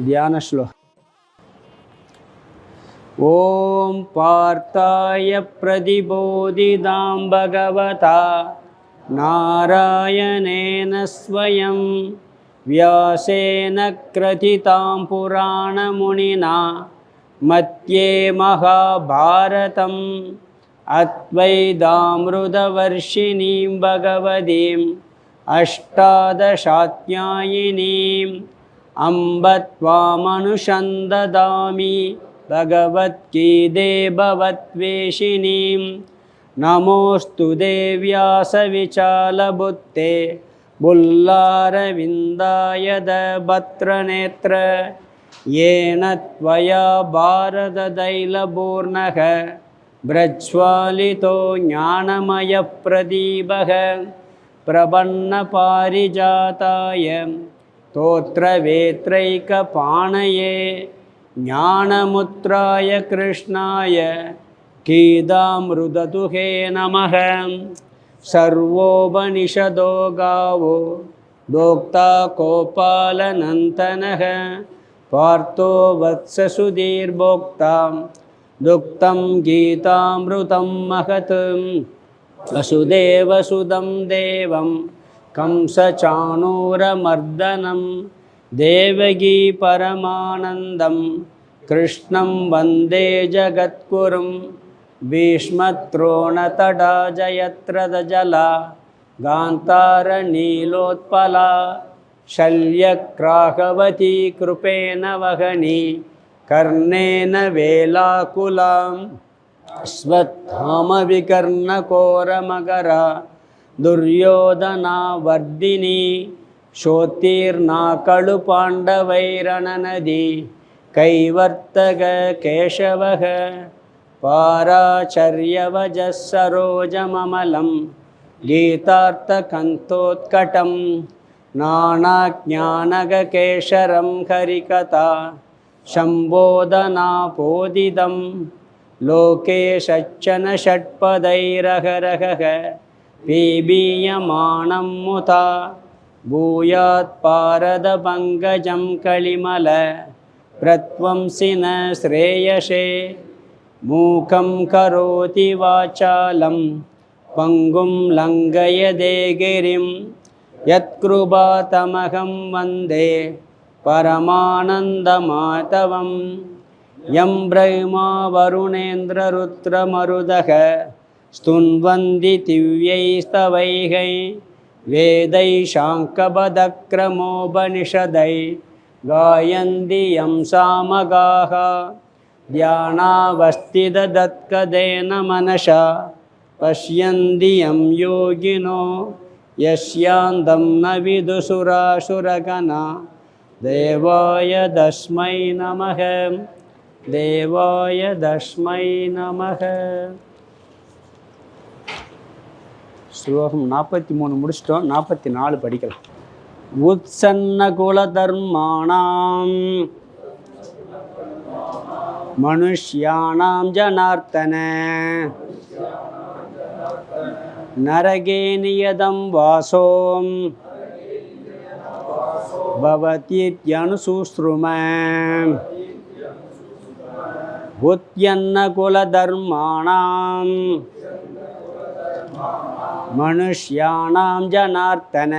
தியான ஸ்லோகம். ஓம் பார்த்தாய பிரதிபோதிதாம் பகவதா நாராயணேன ஸ்வயம் வியாசேன க்ரதிதாம் புராணமுனினா மத்யே மகாபாரதம் அத்வைதாமிருதவர்ஷிணீம் பகவதீம் அஷ்டாதசாத்யாயினீம் அம்பத்வாமனுஷந்ததாமி பகவத்கீதே பவத்வேஷிணீம் நமோஸ்து தேவ்யாசவிசாலபுத்தே புல்லாரவிந்தாயத பத்ரநேத்ர ஏன த்வயா பாரததைலபூர்ணக பிரஜ்வாலிதோ ஞானமய பிரதீபக பிரபன்னபாரிஜாதாய தோத்ரவேத்ரைகபாணயே ஞானமுத்ராய கிருஷ்ணாய கீதாமிருததுஹே நமः. சர்வோபனிஷதோ காவோ தோக்தா கோபாலநந்தனः பார்த்தோ வத்சசுதீர்போக்தா துக்தம் கீதாமிருதம் மகத். வசுதேவசுதம் தேவம் கம்சசாணூரமர்தனம் தேவகீ பரமானந்தம் கிருஷ்ணம் வந்தே ஜகத்குரும். பீஷ்மத்ரோணதடா ஜயத்ரதஜலா காந்தாரநீலோத்பலா ஷல்யக்ராகவதி கிருபேண வகனி கர்ணேன வேலாகுலாம் ஸ்வத்தாமவிகர்ணகோரமகரா துர்யோதனா வர்தினி சோத்தீர்ணா கழு பாண்டவைரணநதி கைவர்த்தக கேசவக பாராச்சர்யவஜः சரோஜமமலம் கீதார்த்தகந்தோத்கடம் நானாஜ்ஞானகேசரம் ஹரிகதா சம்போதனாபோதிதம் லோகேஷச்சன ஷட்பதைரகரகக பீபீயமானம் முதா பூயாத் பாரதபங்கஜம் கலிமல பிரத்வம்சின ஸ்ரேயசே. மூகம் கரோதி வாசாலம் பங்கும் லங்கயதே கிரிம் யத்கிருபாதமகம் வந்தே பரமானந்தமாதவம். யம் பிரம்மா வருணேந்திரருத்ரமருதக ஸ்துன்வந்தி திவ்யைஸ்தவைகை வேதை சாங்கபதக்ரமோபனிஷதை காயந்தி யம் சாமகாः தியானாவஸ்திததத்கதேன மனசா பஷ்யந்தி யம் யோகினோ யஸ்யாந்தம் ந விதுசுராசுரகணா. தேவாய தஸ்மை நமः தேவாய தஸ்மை நமः. ஸ்லோகம் 43 முடிச்சிட்டோம். 44 படிக்கலாம். உத்சன்ன குலதர்மாணாம் மனுஷ்யாணாம் ஜனார்த்தன நரகே நியதம் வாசோம் பவத்யனுசுஸ்ரும. உத்யன்ன குலதர்மாணாம் மனுஷ்யாணாம் ஜனார்த்தன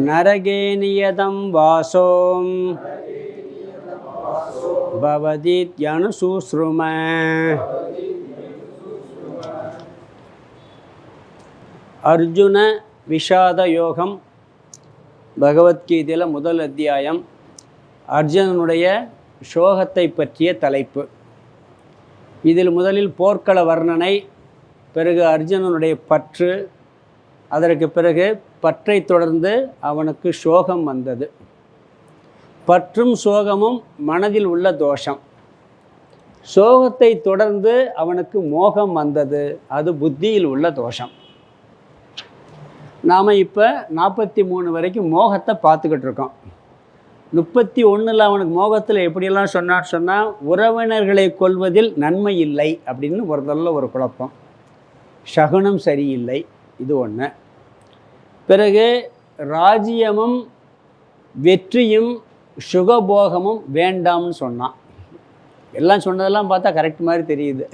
நரகே நியதம் வாசோம் பவதீத்யனுசுஸ்ரும. அர்ஜுன விஷாத யோகம் பகவத்கீதையில் முதல் அத்தியாயம். அர்ஜுனனுடைய சோகத்தை பற்றிய தலைப்பு. இதில் முதலில் போர்க்கள வர்ணனை, பிறகு அர்ஜுனனுடைய பற்று, அதற்கு பிறகு பற்றை தொடர்ந்து அவனுக்கு சோகம் வந்தது. பற்றும் சோகமும் மனதில் உள்ள தோஷம். சோகத்தை தொடர்ந்து அவனுக்கு மோகம் வந்தது, அது புத்தியில் உள்ள தோஷம். நாம் இப்போ 43 வரைக்கும் மோகத்தை பார்த்துக்கிட்டு இருக்கோம். 31 அவனுக்கு மோகத்தில் எப்படியெல்லாம் சொன்னால் உறவினர்களை கொல்வதில் நன்மை இல்லை அப்படின்னு ஒரு குழப்பம். சகுனம் சரியில்லை, இது ஒன்று. பிறகு ராஜ்யமும் வெற்றியும் சுகபோகமும் வேண்டாம்னு சொன்னான். எல்லாம் சொன்னதெல்லாம் பார்த்தா கரெக்ட் மாதிரி தெரியுது.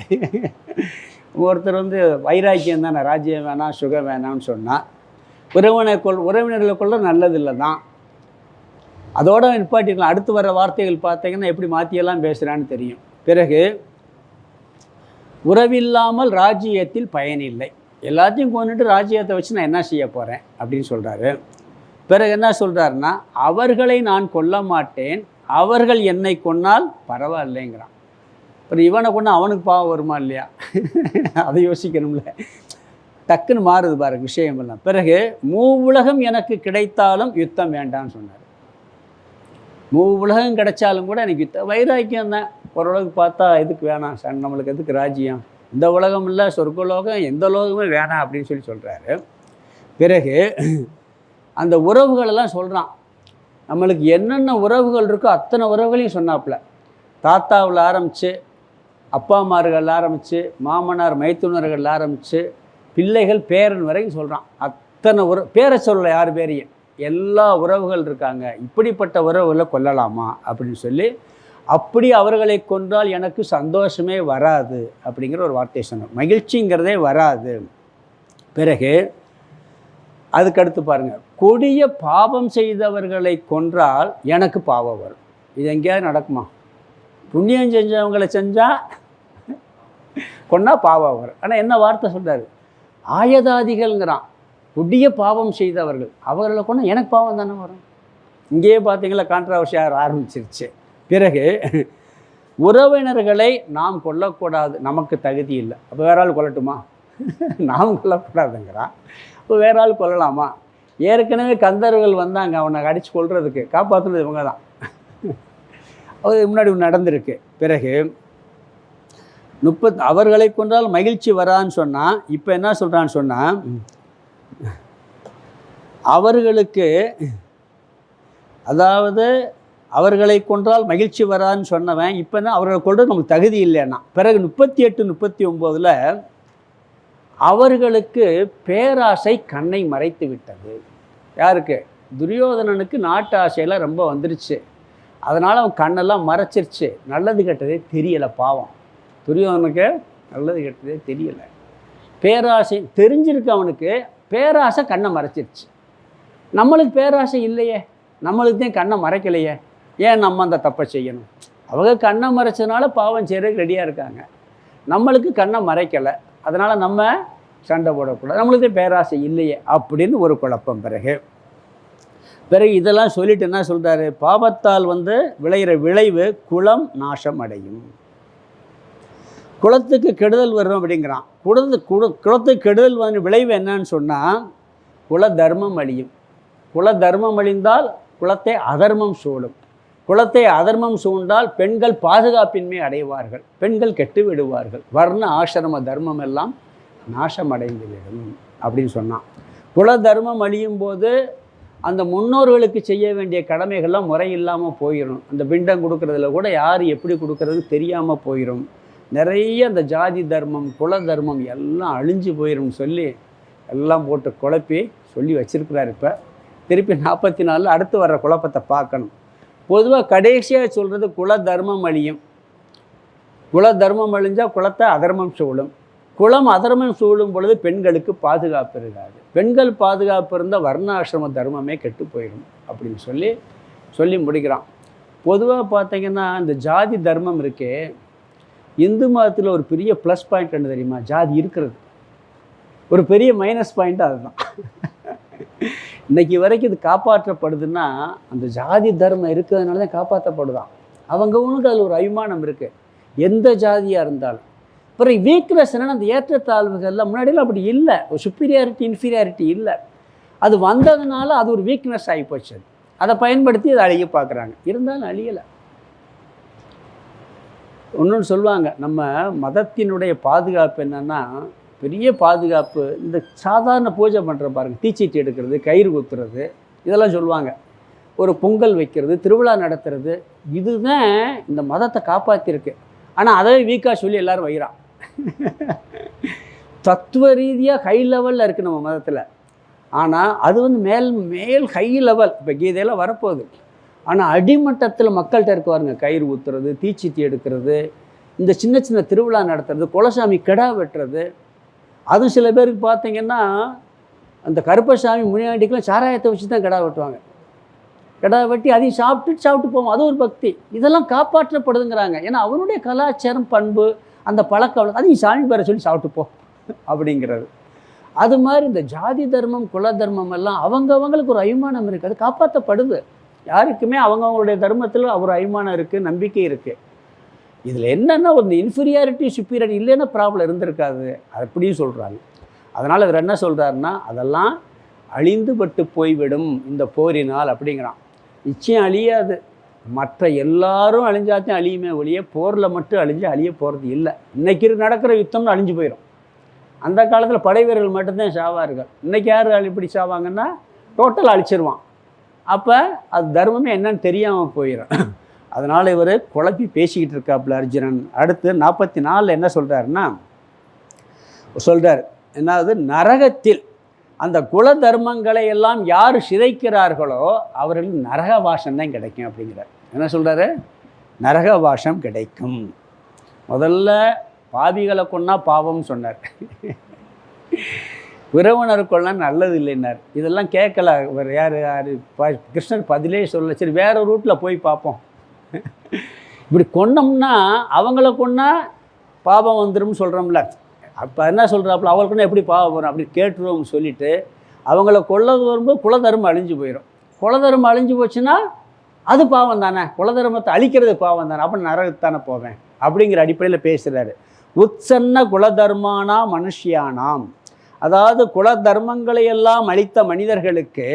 ஒருத்தர் வந்து வைராக்கியம் தானே, ராஜ்யம் வேணாம் சுகம் வேணாம்னு சொன்னால், உறவினர்களை கொள்ள நல்லதில்லை தான், அதோட நிப்பாட்டிக்கலாம். அடுத்து வர வார்த்தைகள் பார்த்தீங்கன்னா எப்படி மாற்றியெல்லாம் பேசுகிறான்னு தெரியும். பிறகு உறவில்லாமல் ராஜ்யத்தில் பயனில்லை, எல்லாத்தையும் கொண்டுட்டு ராஜ்யத்தை வச்சு நான் என்ன செய்ய போகிறேன் அப்படின்னு சொல்கிறாரு. பிறகு என்ன சொல்கிறாருன்னா, அவர்களை நான் கொல்ல மாட்டேன், அவர்கள் என்னை கொன்னால் பரவாயில்லைங்கிறான். அப்புறம் இவனை கொண்டு அவனுக்கு பாவம் வருமா இல்லையா? அதை யோசிக்கணும்ல. டக்குன்னு மாறுது பாருங்க விஷயமெல்லாம். பிறகு மூவுலகம் எனக்கு கிடைத்தாலும் யுத்தம் வேண்டாம்னு சொன்னார். மூவுலகம் கிடைச்சாலும் கூட எனக்கு யுத்தம் வைராக்கியம் தான். ஓரளவுக்கு பார்த்தா எதுக்கு வேணாம் நம்மளுக்கு எதுக்கு ராஜ்யம், இந்த உலகம் இல்லை சொர்க்கலோகம், எந்த லோகமே வேணாம் அப்படின்னு சொல்கிறாரு. பிறகு அந்த உறவுகளெல்லாம் சொல்கிறான். நம்மளுக்கு என்னென்ன உறவுகள் இருக்கோ அத்தனை உறவுகளையும் சொன்னாப்புல. தாத்தாவில் ஆரம்பித்து, அப்பாமார்கள் ஆரம்பித்து, மாமனார் மைத்துனர்கள் ஆரம்பித்து, பிள்ளைகள் பேரன் வரைக்கும் சொல்கிறான். அத்தனை பேரை சொல்லலை, யார் பேரையும், எல்லா உறவுகள் இருக்காங்க. இப்படிப்பட்ட உறவுகளை கொல்லலாமா அப்படின்னு சொல்லி, அப்படி அவர்களை கொன்றால் எனக்கு சந்தோஷமே வராது அப்படிங்கிற ஒரு வார்த்தையை சொன்னார். மகிழ்ச்சிங்கிறதே வராது. பிறகு அதுக்கடுத்து பாருங்கள், கொடிய பாவம் செய்தவர்களை கொன்றால் எனக்கு பாவம் வரும். இது எங்கேயாவது நடக்குமா? புண்ணியம் செஞ்சவங்களை செஞ்சால் கொன்னா பாவம் வரும். ஆனால் என்ன வார்த்தை சொல்கிறாரு? ஆயதாதிகள்ங்கிறான். கொடிய பாவம் செய்தவர்கள் அவர்களை கொண்டா எனக்கு பாவம் தானே வரும். இங்கேயே பார்த்தீங்களா கான்ட்ராவர்சியாக ஆரம்பிச்சிருச்சு. பிறகு உறவினர்களை நாம் கொல்லக்கூடாது, நமக்கு தகுதி இல்லை. அப்போ வேற ஆள் கொல்லட்டுமா? நாம் கொல்லக்கூடாதுங்கிறான். இப்போ வேற ஆள் கொல்லலாமா? ஏற்கனவே கந்தர்கள் வந்தாங்க அவனை அடித்து கொள்றதுக்கு, காப்பாற்றுனது இவங்க தான். அது முன்னாடி நடந்திருக்கு. பிறகு அவர்களை கொண்டால் மகிழ்ச்சி வரான்னு சொன்னால், இப்போ என்ன சொல்கிறான்னு சொன்னால், அவர்களுக்கு அதாவது அவர்களை கொன்றால் மகிழ்ச்சி வரான்னு சொன்னவன் இப்போ என்ன அவர்களை கொள்றது நமக்கு தகுதி இல்லைன்னா. பிறகு 38, 39 அவர்களுக்கு பேராசை கண்ணை மறைத்து விட்டது. யாருக்கு? துரியோதனனுக்கு நாட்டு ஆசையெல்லாம் ரொம்ப வந்துருச்சு. அதனால் அவன் கண்ணெல்லாம் மறைச்சிருச்சு. நல்லது கெட்டதே தெரியலை பாவம். துரியோதனுக்கு நல்லது கெட்டதே தெரியலை. பேராசை தெரிஞ்சிருக்கு அவனுக்கு, பேராசை கண்ணை மறைச்சிருச்சு. நம்மளுக்கு பேராசை இல்லையே, நம்மளுக்கு தான் கண்ணை மறைக்கலையே, ஏன் நம்ம அந்த தப்பை செய்யணும்? அவங்க கண்ணை மறைச்சதுனால பாவம் செய்கிறதுக்கு ரெடியாக இருக்காங்க. நம்மளுக்கு கண்ணை மறைக்கலை, அதனால் நம்ம சண்டை போடக்கூடாது, நம்மளுக்கு பேராசை இல்லையே அப்படின்னு ஒரு குழப்பம். பிறகு இதெல்லாம் சொல்லிட்டு என்ன சொல்கிறாரு? பாவத்தால் விளைகிற விளைவு குலம் நாசம் அடையும், குலத்துக்கு கெடுதல் வரும் அப்படிங்கிறான். குலத்துக்கு கெடுதல் விளைவு என்னன்னு சொன்னால், குல தர்மம் அழியும். குல தர்மம் அழிந்தால் குலத்தை அதர்மம் சூழும். குலத்தை அதர்மம் சூழ்ந்தால் பெண்கள் பாதுகாப்பின்மை அடைவார்கள், பெண்கள் கெட்டு விடுவார்கள், வர்ண ஆசிரம தர்மம் எல்லாம் நாசம் அடைந்துவிடும் அப்படின்னு சொன்னான். குல தர்மம் அழியும் போது அந்த முன்னோர்களுக்கு செய்ய வேண்டிய கடமைகள்லாம் முறையில்லாமல் போயிடும். அந்த பிண்டம் கொடுக்கறதுல கூட யார் எப்படி கொடுக்கறது தெரியாமல் போயிடும். நிறைய அந்த ஜாதி தர்மம் குல தர்மம் எல்லாம் அழிஞ்சு போயிடும்னு சொல்லி எல்லாம் போட்டு குழப்பி சொல்லி வச்சிருக்கிறார். இப்போ திருப்பி 44 அடுத்து வர்ற குழப்பத்தை பார்க்கணும். பொதுவாக கடைசியாக சொல்கிறது குல தர்மம் அழியும். குல தர்மம் அழிஞ்சால் குலத்தை அதர்மம் சூழும். குலம் அதர்மம் சூழும் பொழுது பெண்களுக்கு பாதுகாப்பு இருக்காது. பெண்கள் பாதுகாப்பு இருந்தால் வர்ணாசிரம தர்மமே கெட்டு போயிடும் அப்படின்னு சொல்லி முடிக்கிறான். பொதுவாக பார்த்தீங்கன்னா இந்த ஜாதி தர்மம் இருக்கே, இந்து மதத்தில் ஒரு பெரிய ப்ளஸ் பாயிண்ட் என்ன தெரியுமா? ஜாதி இருக்கிறது. ஒரு பெரிய மைனஸ் பாயிண்ட் அதுதான். இன்னைக்கு வரைக்கும் இது காப்பாற்றப்படுதுன்னா அந்த ஜாதி தர்மம் இருக்கிறதுனால தான் காப்பாற்றப்படுதான். அவங்களுக்கு அதில் ஒரு அபிமானம் இருக்குது, எந்த ஜாதியாக இருந்தாலும். அப்புறம் வீக்னஸ் என்னென்னா, அந்த ஏற்றத்தாழ்வுகள்லாம் முன்னாடியெல்லாம் அப்படி இல்லை, ஒரு சுப்பீரியாரிட்டி இன்ஃபீரியாரிட்டி இல்லை. அது வந்ததுனால அது ஒரு வீக்னஸ் ஆகி போச்சு. அதை பயன்படுத்தி அதை அழிய பார்க்குறாங்க. இருந்தாலும் அழியலை. ஒன்று சொல்லுவாங்க, நம்ம மதத்தினுடைய பாதுகாப்பு என்னென்னா, பெரிய பாதுகாப்பு இந்த சாதாரண பூஜை பண்ணுற பாருங்கள், தீச்சீட்டு எடுக்கிறது, கயிறு குத்துறது, இதெல்லாம் சொல்லுவாங்க. ஒரு பொங்கல் வைக்கிறது, திருவிழா நடத்துறது, இதுதான் இந்த மதத்தை காப்பாற்றிருக்கு. ஆனால் அதை வீக்காக சொல்லி எல்லோரும் வைகிறான். தத்துவ ரீதியாக ஹை லெவலில் இருக்குது நம்ம மதத்தில். ஆனால் அது வந்து மேல் மேல் ஹை லெவல், இப்போ கீதையில் வரப்போகுது. ஆனால் அடிமட்டத்தில் மக்கள்கிட்ட இருக்குவாருங்க, கயிறு ஊற்றுறது, தீச்சித்தி எடுக்கிறது, இந்த சின்ன சின்ன திருவிழா நடத்துறது, குலசாமி கிடா வெட்டுறது. அதுவும் சில பேருக்கு பார்த்தீங்கன்னா அந்த கருப்பசாமி முனியாண்டிக்கெலாம் சாராயத்தை வச்சு தான் கிடா வெட்டுவாங்க. கிடா வெட்டி அதையும் சாப்பிட்டு போவோம். அது ஒரு பக்தி. இதெல்லாம் காப்பாற்றப்படுதுங்கிறாங்க. ஏன்னா அவனுடைய கலாச்சாரம், பண்பு, அந்த பழக்கம், அதையும் சாமி பேரை சொல்லி சாப்பிட்டு போ அப்படிங்கிறது. அது மாதிரி இந்த ஜாதி தர்மம், குல தர்மம் எல்லாம் அவங்களுக்கு ஒரு அபிமானம் இருக்குது, அது காப்பாற்றப்படுது. யாருக்குமே அவங்களுடைய தர்மத்தில் ஒரு அபிமானம் இருக்குது, நம்பிக்கை இருக்குது. இதில் என்னென்னா ஒரு இன்ஃபீரியாரிட்டி சுப்பீரியாரிட்டி இல்லைன்னா ப்ராப்ளம் இருந்திருக்காது, அப்படியும் சொல்கிறாங்க. அதனால் இவர் என்ன சொல்கிறாருன்னா, அதெல்லாம் அழிந்துபட்டு போய்விடும் இந்த போரினால் அப்படிங்கிறான். நிச்சயம் அழியாது, மற்ற எல்லாரும் அழிஞ்சாத்தையும் அழியுமே ஒழிய போரில் மட்டும் அழிய போகிறது இல்லை. இன்றைக்கி நடக்கிற யுத்தம்னு அழிஞ்சு போயிடும். அந்த காலத்தில் படை வீரர்கள் மட்டும்தான் சாவார்கள். இன்றைக்கி யார் இப்படி சாவாங்கன்னா டோட்டல் அழிச்சிருவான். அப்போ அது தர்மமே என்னன்னு தெரியாமல் போயிடும். அதனால் இவர் குழப்பி பேசிக்கிட்டு இருக்காப்புல அர்ஜுனன். அடுத்து 44 என்ன சொல்கிறாருன்னா, என்னது, நரகத்தில் அந்த குல தர்மங்களை எல்லாம் யார் சிதைக்கிறார்களோ அவர்களுக்கு நரகவாசம் தான் கிடைக்கும் அப்படிங்கிறார். என்ன சொல்கிறாரு? நரகவாசம் கிடைக்கும். முதல்ல பாவிகளை கொன்னா பாவம்னு சொன்னார், உறவினர் கொள்ளா நல்லது இல்லைன்னார். இதெல்லாம் கேட்கல வேறு யார் கிருஷ்ணர் பதிலே சொல்ல. சரி வேறு ரூட்டில் போய் பார்ப்போம். இப்படி கொன்னோம்னா அவங்கள கொன்னா பாவம் வந்துடும் சொல்கிறோம்ல. அப்போ என்ன சொல்கிறாப்புல, அவங்களுக்குன்னா எப்படி பாவம் வரும் அப்படி கேட்டுருவோம் சொல்லிவிட்டு அவங்கள கொல்லது வரும்போது குலதர்மம் அழிஞ்சு போயிடும். குலதர்மம் அழிஞ்சு போச்சுன்னா அது பாவம் தானே, குலதர்மத்தை அழிக்கிறது பாவம் தானே, அப்போ நரகத்தானே போவேன் அப்படிங்கிற அடிப்படையில் பேசுகிறாரு. உத்சன்ன குலதர்மானா மனுஷியானாம், அதாவது குல தர்மங்களை எல்லாம் அழித்த மனிதர்களுக்கு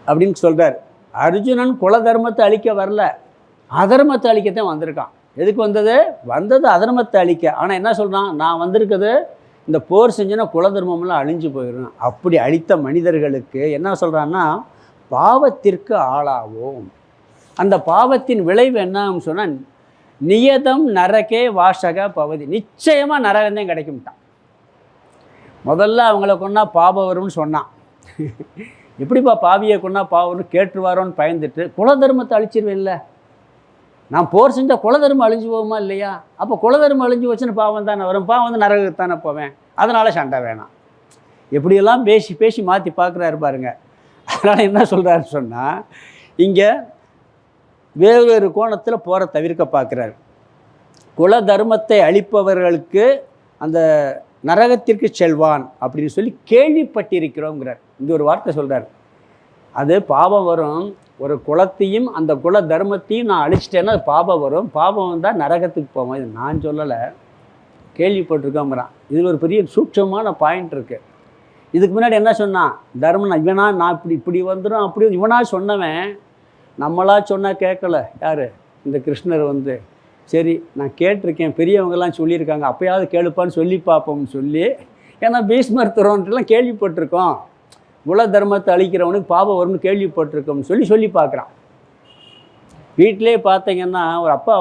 அப்படின்னு சொல்கிறார். அர்ஜுனன் குல தர்மத்தை அழிக்க வரல, அதர்மத்தை அழிக்கத்தான் வந்திருக்கான். எதுக்கு வந்தது அதர்மத்தை அழிக்க. ஆனால் என்ன சொல்கிறான், நான் வந்திருக்கிறது இந்த போர் செஞ்சுன்னா குல தர்மம்லாம் அழிஞ்சு போயிடும். அப்படி அழித்த மனிதர்களுக்கு என்ன சொல்கிறான்னா, பாவத்திற்கு ஆளாவோம். அந்த பாவத்தின் விளைவு என்னன்னு சொன்னால், நியதம் நரகே வாசக பவதி, நிச்சயமாக நரகந்தான் கிடைக்கும்ட்டான். முதல்ல அவங்கள கொன்னா பாபம் வரும்னு சொன்னான். எப்படிப்பா பாவியை கொன்னா பாவம்னு கேட்டுருவாரோன்னு பயந்துட்டு குலதர்மத்தை அழிச்சிருவேன் இல்லை, நான் போர் செஞ்சால் குலதர்மம் அழிஞ்சு போகுமா இல்லையா, அப்போ குலதர்மம் அழிஞ்சு வச்சுன்னு பாவம் தானே வரும், பாவம் வந்து நரகத்தானே போவேன், அதனால் சண்டை வேணாம். எப்படியெல்லாம் பேசி பேசி மாற்றி பார்க்குறாரு பாருங்க. அதனால் என்ன சொல்கிறாருன்னு சொன்னால், இங்கே வேறு கோணத்தில் போகிற தவிர்க்க பார்க்குறாரு. குல தர்மத்தை அழிப்பவர்களுக்கு அந்த நரகத்திற்கு செல்வான் அப்படின்னு சொல்லி கேள்விப்பட்டிருக்கிறோங்கிறார். இந்த ஒரு வார்த்தை சொல்கிறார். அது பாவம் வரும், ஒரு குலத்தையும் அந்த குல தர்மத்தையும் நான் அழிச்சிட்டேன்னா அது பாவம் வரும், பாவம் வந்தால் நரகத்துக்கு போவோம். இது நான் சொல்லலை, கேள்விப்பட்டிருக்கோங்கிறான். இதில் ஒரு பெரிய சூட்சமான பாயிண்ட் இருக்குது. இதுக்கு முன்னாடி என்ன சொன்னான், தர்மம் இவனா நான் இப்படி வந்துடும் அப்படி இவனா சொன்னவன், நம்மளா சொன்னால் கேட்கல. யார்? இந்த கிருஷ்ணர் சரி நான் கேட்டிருக்கேன், பெரியவங்கெல்லாம் சொல்லியிருக்காங்க, அப்போயாவது கேளுப்பான்னு சொல்லி பார்ப்போம்னு சொல்லி, ஏன்னா பீஷ்மர் துரோன்ட்டுலாம் கேள்விப்பட்டிருக்கோம், குல தர்மத்தை அழிக்கிறவனுக்கு பாவம் வரும்னு கேள்விப்பட்டிருக்கோம்னு சொல்லி பார்க்குறான். வீட்டிலே பார்த்தீங்கன்னா ஒரு அப்பா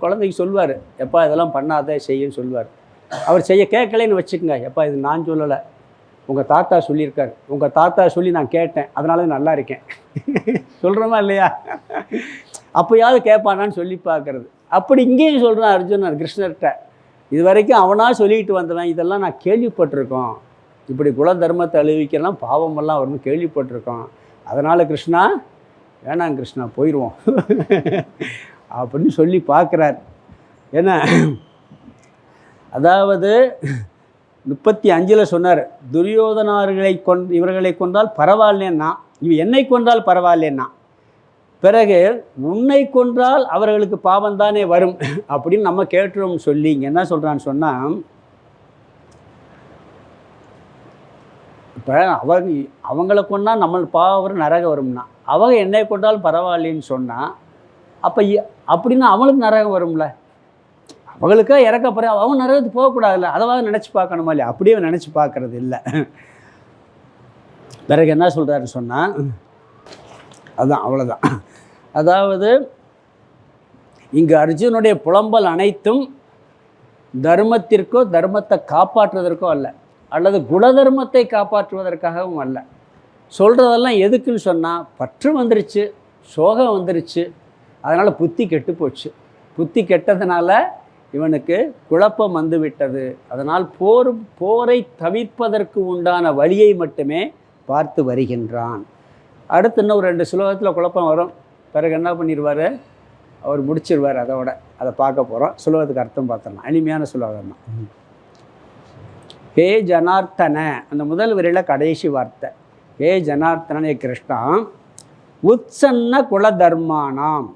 குழந்தைக்கு சொல்லுவார், எப்பா இதெல்லாம் பண்ணாத செய்யன்னு சொல்லுவார். அவர் செய்ய கேட்கலன்னு வச்சுக்கோங்க, எப்பா இது நான் சொல்லலை, உங்கள் தாத்தா சொல்லியிருக்கார், உங்கள் தாத்தா சொல்லி நான் கேட்டேன், அதனால நல்லா இருக்கேன் சொல்கிறோமா இல்லையா? அப்போயாவது கேட்பானான்னு சொல்லி பார்க்குறது. அப்படி இங்கேயும் சொல்கிறான் அர்ஜுனன் கிருஷ்ணர்கிட்ட, இது வரைக்கும் அவனாக சொல்லிட்டு வந்தவன் இதெல்லாம் நான் கேள்விப்பட்டிருக்கோம், இப்படி குல தர்மத்தை அழிவிக்கலாம் பாவமெல்லாம் வரும்னு கேள்விப்பட்டிருக்கோம், அதனால் கிருஷ்ணா வேணாம் கிருஷ்ணா போயிடுவோம் அப்படின்னு சொல்லி பார்க்குறார். ஏன்னா அதாவது 35 சொன்னார், துரியோதனார்களை இவர்களை கொண்டால் பரவாயில்லைன்னா, என்னை கொண்டால் பரவாயில்லைன்னா, பிறகு உன்னை கொன்றால் அவர்களுக்கு பாவம் தானே வரும் அப்படின்னு நம்ம கேட்டுறோம் சொல்லி இங்கே என்ன சொல்கிறான்னு சொன்னால், இப்போ அவங்கள கொண்டால் நம்ம பாவம் நரகம் வரும்னா, அவங்க என்னை கொண்டால் பரவாயில்லைன்னு சொன்னால் அப்போ அப்படின்னா அவங்களுக்கு நரகம் வரும்ல, அவங்களுக்கா இறக்கப்படுற அவங்க நரகத்துக்கு போகக்கூடாதுல்ல, அதாவது நினச்சி பார்க்கணுமா இல்லையா? அப்படியே நினச்சி பார்க்கறது இல்லை. பிறகு என்ன சொல்கிறாருன்னு சொன்னால், அதுதான் அவ்வளோதான். அதாவது இங்கு அர்ஜுனுடைய புலம்பல் அனைத்தும் தர்மத்திற்கோ தர்மத்தை காப்பாற்றுவதற்கோ அல்ல, அல்லது குலதர்மத்தை காப்பாற்றுவதற்காகவும் அல்ல. சொல்கிறதெல்லாம் எதுக்குன்னு சொன்னால், பற்று வந்துருச்சு, சோகம் வந்துருச்சு, அதனால் புத்தி கெட்டு போச்சு. புத்தி கெட்டதுனால இவனுக்கு குழப்பம் வந்து விட்டது. அதனால் போரை தவிர்ப்பதற்கு உண்டான வழியை மட்டுமே பார்த்து வருகின்றான். அடுத்து இன்னும் 2 ஸ்லோகத்தில் குழப்பம் வரும். பிறகு என்ன பண்ணிடுவார், அவர் முடிச்சிருவார். அதை பார்க்க போகிறோம். ஸ்லோகத்துக்கு அர்த்தம் பார்த்துடலாம். எளிமையான ஸ்லோகம் தான். ஹே ஜனார்த்தன, அந்த முதல் வரியில் கடைசி வார்த்தை. ஹே ஜனார்த்தனே கிருஷ்ணா, உத்சன்ன குல தர்மானாம்,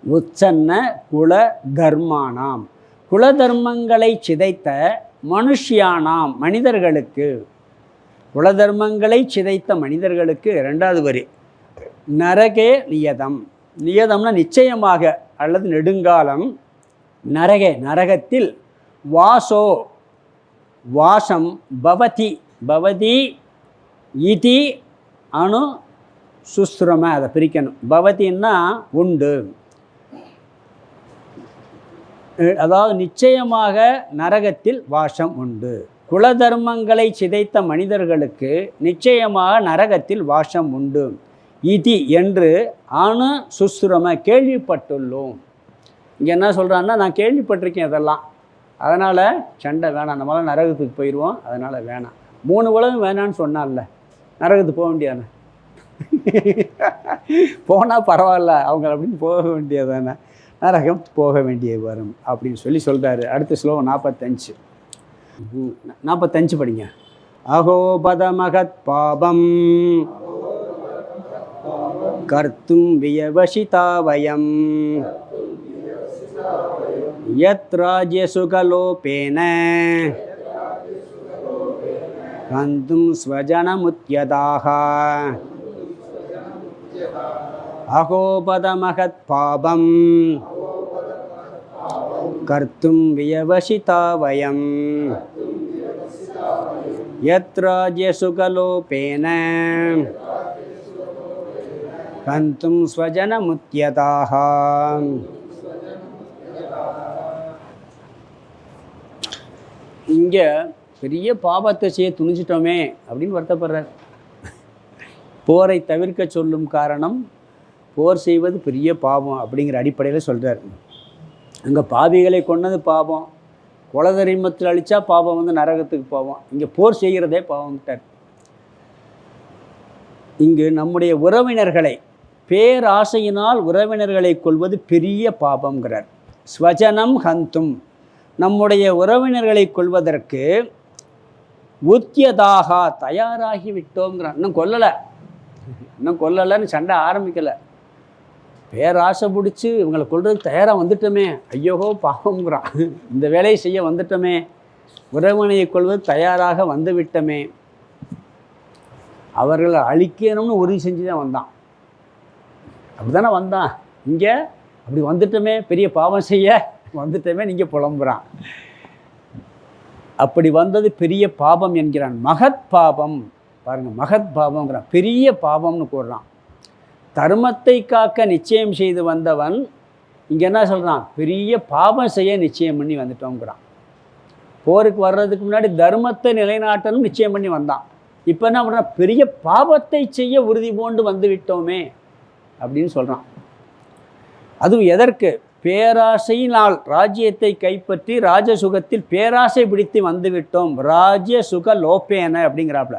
உத்சன்ன குல தர்மானாம், குலதர்மங்களை சிதைத்த மனுஷ்யானாம், மனிதர்களுக்கு, குலதர்மங்களை சிதைத்த மனிதர்களுக்கு. 2வது வரி நரகே நியதம், நியதம்னா நிச்சயமாக அல்லது நெடுங்காலம், நரகே நரகத்தில், வாசோ வாசம், பவதி பவதி இதி அணு சுஸ்ரம, அதை பிரிக்கணும். பவதின்னா உண்டு, அதாவது நிச்சயமாக நரகத்தில் வாசம் உண்டு. குலதர்மங்களை சிதைத்த மனிதர்களுக்கு நிச்சயமாக நரகத்தில் வாசம் உண்டு. இதி என்று அணு சுஸ்ரம கேள்விப்பட்டுள்ளோம். இங்கே என்ன சொல்கிறான்னா, நான் கேள்விப்பட்டிருக்கேன் இதெல்லாம், அதனால் சண்டை வேணாம், நம்மளால் நரகத்துக்கு போயிடுவோம், அதனால் வேணாம். 3 உலகம் வேணான்னு சொன்னால, நரகத்துக்கு போக வேண்டியதானே, போனால் பரவாயில்ல அவங்க அப்படின்னு போக வேண்டியதானே, நரகம் போக வேண்டிய வரும் அப்படின்னு சொல்கிறாரு. அடுத்த ஸ்லோகம் 45. 45 படிங்க. அகோபத மகத் பாபம் கர்த்தும் வியவசிதா வயம் யத் ராஜ்ய சுகலோபேன கந்தும் ஸ்வஜனமுத்யதாக. அகோபத மகத் பாபம் கர்த்தும் வியவசிதா வயம் யத் ராஜ்ய சுகலோபேன கந்தும் ஸ்வஜனமுத்யதாக. இங்கே பெரிய பாபத்தை செய்ய துணிச்சிட்டோமே அப்படின்னு வருத்தப்படுறார். போரை தவிர்க்க சொல்லும் காரணம், போர் செய்வது பெரிய பாவம் அப்படிங்கிற அடிப்படையில் சொல்கிறார். அங்கே பாவிகளை கொன்னது பாவம், குலதர்மத்தில் அழித்தா பாவம் வந்து நரகத்துக்கு போவோம், இங்கே போர் செய்கிறதே பாவம்ட்டார். இங்கு நம்முடைய உறவினர்களை, பேராசையினால் உறவினர்களை கொள்வது பெரிய பாபங்கிறார். ஸ்வஜனம் ஹந்தும், நம்முடைய உறவினர்களை கொள்வதற்கு உத்தியதாக தயாராகி விட்டோங்கிறான். இன்னும் கொல்லலைன்னு சண்டை ஆரம்பிக்கலை. பேராசை பிடிச்சி இவங்களை கொள்றதுக்கு தயாராக வந்துட்டோமே, ஐயோகோ பாவங்கிறான். இந்த வேலையை செய்ய வந்துட்டோமே, உறவினையை கொள்வது தயாராக வந்து விட்டோமே, அவர்களை அழிக்கணும்னு உறுதி செஞ்சு தான் வந்தான். அப்படி தானே வந்தான். இங்கே அப்படி வந்துட்டோமே, பெரிய பாவம் செய்ய வந்துட்டோமே, நீங்கள் புலம்புறான். அப்படி வந்தது பெரிய பாபம் என்கிறான். மகத் பாபம் பாருங்கள், மகத் பாபங்கிறான், பெரிய பாவம்னு கூறுறான். தர்மத்தை காக்க நிச்சயம் செய்து வந்தவன் இங்கே என்ன சொல்கிறான், பெரிய பாபம் செய்ய நிச்சயம் பண்ணி வந்துட்டோங்கிறான். போருக்கு வர்றதுக்கு முன்னாடி தர்மத்தை நிலைநாட்டணும் நிச்சயம் பண்ணி வந்தான். இப்போ என்ன பண்ணுறான், பெரிய பாபத்தை செய்ய உறுதி பூண்டு வந்து விட்டோமே அப்படின்னு சொல்கிறான். அதுவும் எதற்கு, பேராசையினால் ராஜ்யத்தை கைப்பற்றி ராஜசுகத்தில் பேராசை பிடித்து வந்துவிட்டோம். ராஜ்ய சுக லோப்பேன அப்படிங்கிறாப்புல,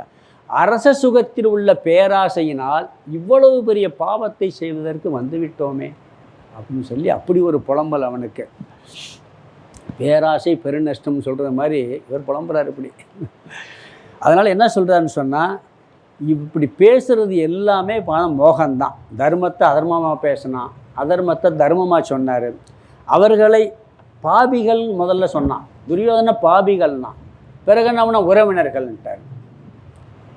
அரச சுகத்தில் உள்ள பேராசையினால் இவ்வளவு பெரிய பாவத்தை செய்வதற்கு வந்துவிட்டோமே அப்படின்னு சொல்லி அப்படி ஒரு புலம்பல் அவனுக்கு. பேராசை பெருநஷ்டம் சொல்கிற மாதிரி இவர் புலம்புறார் இப்படி. அதனால் என்ன சொல்கிறாருன்னு சொன்னால், இப்படி பேசுகிறது எல்லாமே மோகம்தான். தர்மத்தை அதர்மமாக பேசினான், அதர்மத்தை தர்மமாக சொன்னார். அவர்களை பாபிகள் முதல்ல சொன்னான், துரியோதன பாபிகள்னா. பிறகு என்ன உறவினர்கள்ன்ட்டார்.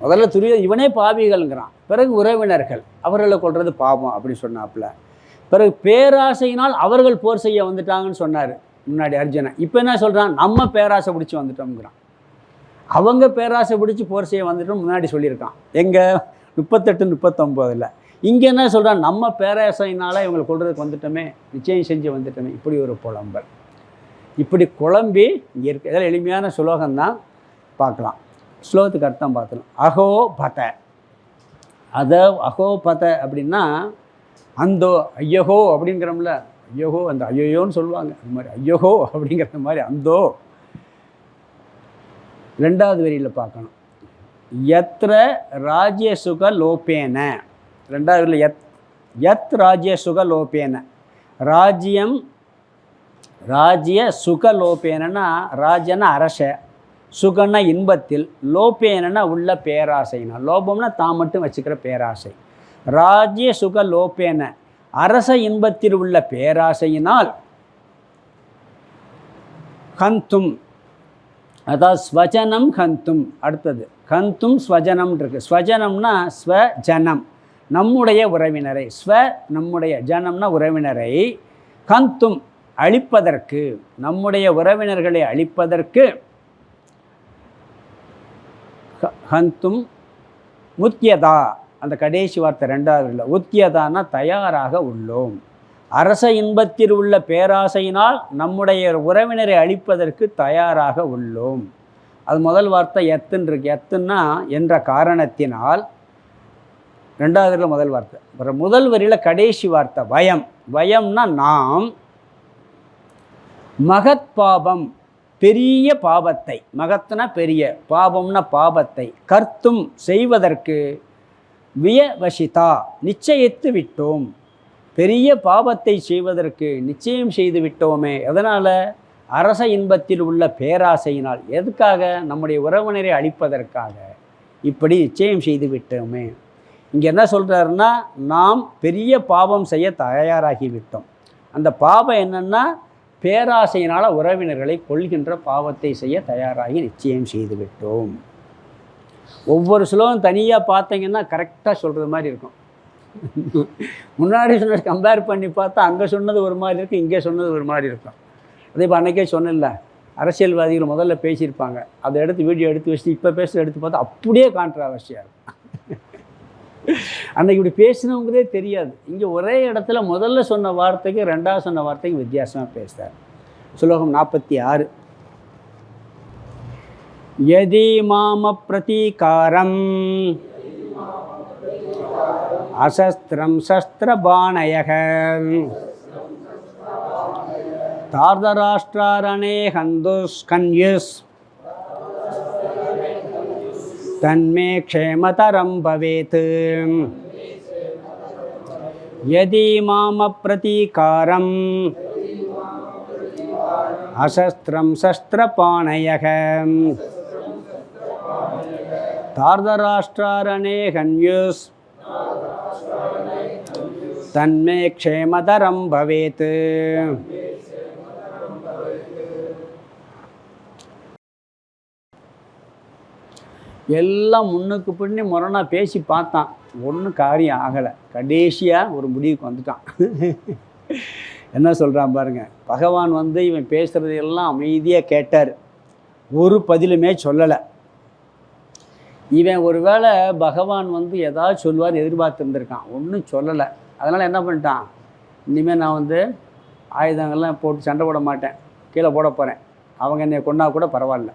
முதல்ல இவனே பாபிகள்ங்கிறான், பிறகு உறவினர்கள், அவர்களை கொள்வது பாவம் அப்படி சொன்னாப்புல. பிறகு பேராசையினால் அவர்கள் போர் செய்ய வந்துட்டாங்கன்னு சொன்னார் முன்னாடி அர்ஜுனன். இப்போ என்ன சொல்கிறான், நம்ம பேராசை பிடிச்சி வந்துட்டோம்ங்கிறான். அவங்க பேராசை பிடிச்சி போர் செய்ய வந்துட்டோம் முன்னாடி சொல்லியிருக்கான். எங்கே 38, 39. இங்கே என்ன சொல்கிறான், நம்ம பேராசையினால் இவங்களை கொள்றதுக்கு வந்துட்டோமே, நிச்சயம் செஞ்சு வந்துட்டோமே. இப்படி ஒரு புலம்பல். இப்படி குழம்பி இங்கே இருக்க. இதெல்லாம் எளிமையான சுலோகம்தான், பார்க்கலாம். ஸ்லோகத்துக்கு அர்த்தம் பார்த்துலாம். அகோ பத, அகோ பத அப்படின்னா அந்தோ ஐயகோ அப்படிங்கிறோம்ல, ஐயோகோ அந்த ஐயோயோன்னு சொல்லுவாங்க, அது மாதிரி ஐயோகோ அப்படிங்கிற மாதிரி அந்தோ. ரெண்டாவது வரியில் பார்க்கணும், யத்ர ராஜ்ய சுக லோபேன. ரெண்டாவது வரியில் யத் ராஜ்ய சுக லோபேன, ராஜ்யம் ராஜ்ய சுக லோபேனா, ராஜ்யன்னா அரச, சுகன்னா இன்பத்தில், லோபேனா உள்ள பேராசைனா, லோபம்னா தான் மட்டும் வச்சுக்கிற பேராசை. ராஜ்ய சுக லோபேன, அரச இன்பத்தில் உள்ள பேராசையினால், ஹந்தும் அதாவது ஸ்வஜனம் ஹந்தும். அடுத்தது ஹந்தும் ஸ்வஜனம் இருக்கு. ஸ்வஜனம்னா ஸ்வஜனம் நம்முடைய உறவினரை, நம்முடைய ஜனம்னா உறவினரை, ஹந்தும் அழிப்பதற்கு, நம்முடைய உறவினர்களை அழிப்பதற்கு, ஹந்தும் முத்தியதா, அந்த கடைசி வார்த்தை ரெண்டாவது இல்லை, உத்தியதான்னா தயாராக உள்ளோம். அரச இன்பத்தில் உள்ள பேராசையினால் நம்முடைய உறவினரை அழிப்பதற்கு தயாராக உள்ளோம். அது முதல் வார்த்தை எத்துன்னு இருக்கு. எத்துன்னா என்ற காரணத்தினால், ரெண்டாவதுல முதல் வார்த்தை. அப்புறம் முதல் வரியில் கடைசி வார்த்தை வயம். வயம்னா நாம், மகத் பாபம் பெரிய பாபத்தை, மகத்னா பெரிய, பாபம்னா பாபத்தை, கர்த்தும் செய்வதற்கு, வியவசிதா நிச்சயித்து விட்டோம், பெரிய பாபத்தை செய்வதற்கு நிச்சயம் செய்து விட்டோமே. எதனால்? அரச இன்பத்தில் உள்ள பேராசையினால். எதுக்காக? நம்முடைய உறவினரை அழிப்பதற்காக இப்படி நிச்சயம் செய்து விட்டோமே. இங்கே என்ன சொல்கிறாருன்னா, நாம் பெரிய பாவம் செய்ய தயாராகிவிட்டோம். அந்த பாவம் என்னென்னா, பேராசையினால் உறவினர்களை கொள்கின்ற பாவத்தை செய்ய தயாராகி நிச்சயம் செய்து விட்டோம். ஒவ்வொரு ஸ்லோகம் தனியாக பார்த்தீங்கன்னா கரெக்டாக சொல்கிறது மாதிரி இருக்கும். முன்னாடி சொன்னது கம்பேர் பண்ணி பார்த்தா அங்கே சொன்னது ஒரு மாதிரி இருக்கும், இங்கே சொன்னது ஒரு மாதிரி இருக்கும். அதே இப்போ அன்றைக்கே சொன்னல, அரசியல்வாதிகள் முதல்ல பேசியிருப்பாங்க, அதை எடுத்து வீடியோ எடுத்து வச்சுட்டு இப்போ பேசுகிற எடுத்து பார்த்தா அப்படியே கான்ட்ராவர்சியாக இருக்கும். அன்றைக்கி இப்படி பேசினவங்களே தெரியாது. இங்கே ஒரே இடத்துல முதல்ல சொன்ன வார்த்தைக்கு ரெண்டாவது சொன்ன வார்த்தைக்கு வித்தியாசமாக பேசுகிறார். ஸ்லோகம் 46. யதி மாம பிரதீகாரம் அசஸ்திரம் சஸ்திரபாணயக தார்தராஷ்டிராரணே ஹந்துஸ்கன்யுஸ் தன்மே க்ஷேமதரம் பவேத். யதி மாம பிரதீகாரம் அசஸ்திரம் சஸ்திரபாணயக தார்தராஷ்டிராரணே ஹன்யுஸ் தன்மே க்ஷேமதரம் பவேத். எல்லாம் முன்னுக்கு பின்னி முரணாக பேசி பார்த்தான், ஒன்றும் காரியம் ஆகலை. கடைசியாக ஒரு முடிவுக்கு வந்துட்டான். என்ன சொல்கிறான் பாருங்கள். பகவான் இவன் பேசுகிறதையெல்லாம் அமைதியாக கேட்டார், ஒரு பதிலுமே சொல்லலை. இவன் ஒரு வேளை பகவான் ஏதாவது சொல்லுவார் எதிர்பார்த்துருந்துருக்கான், ஒன்றும் சொல்லலை. அதனால் என்ன பண்ணிட்டான், இனிமேல் நான் ஆயுதங்கள்லாம் போட்டு சண்டை போட மாட்டேன், கீழே போட போகிறேன், அவங்க என்னை கொண்டா கூட பரவாயில்ல.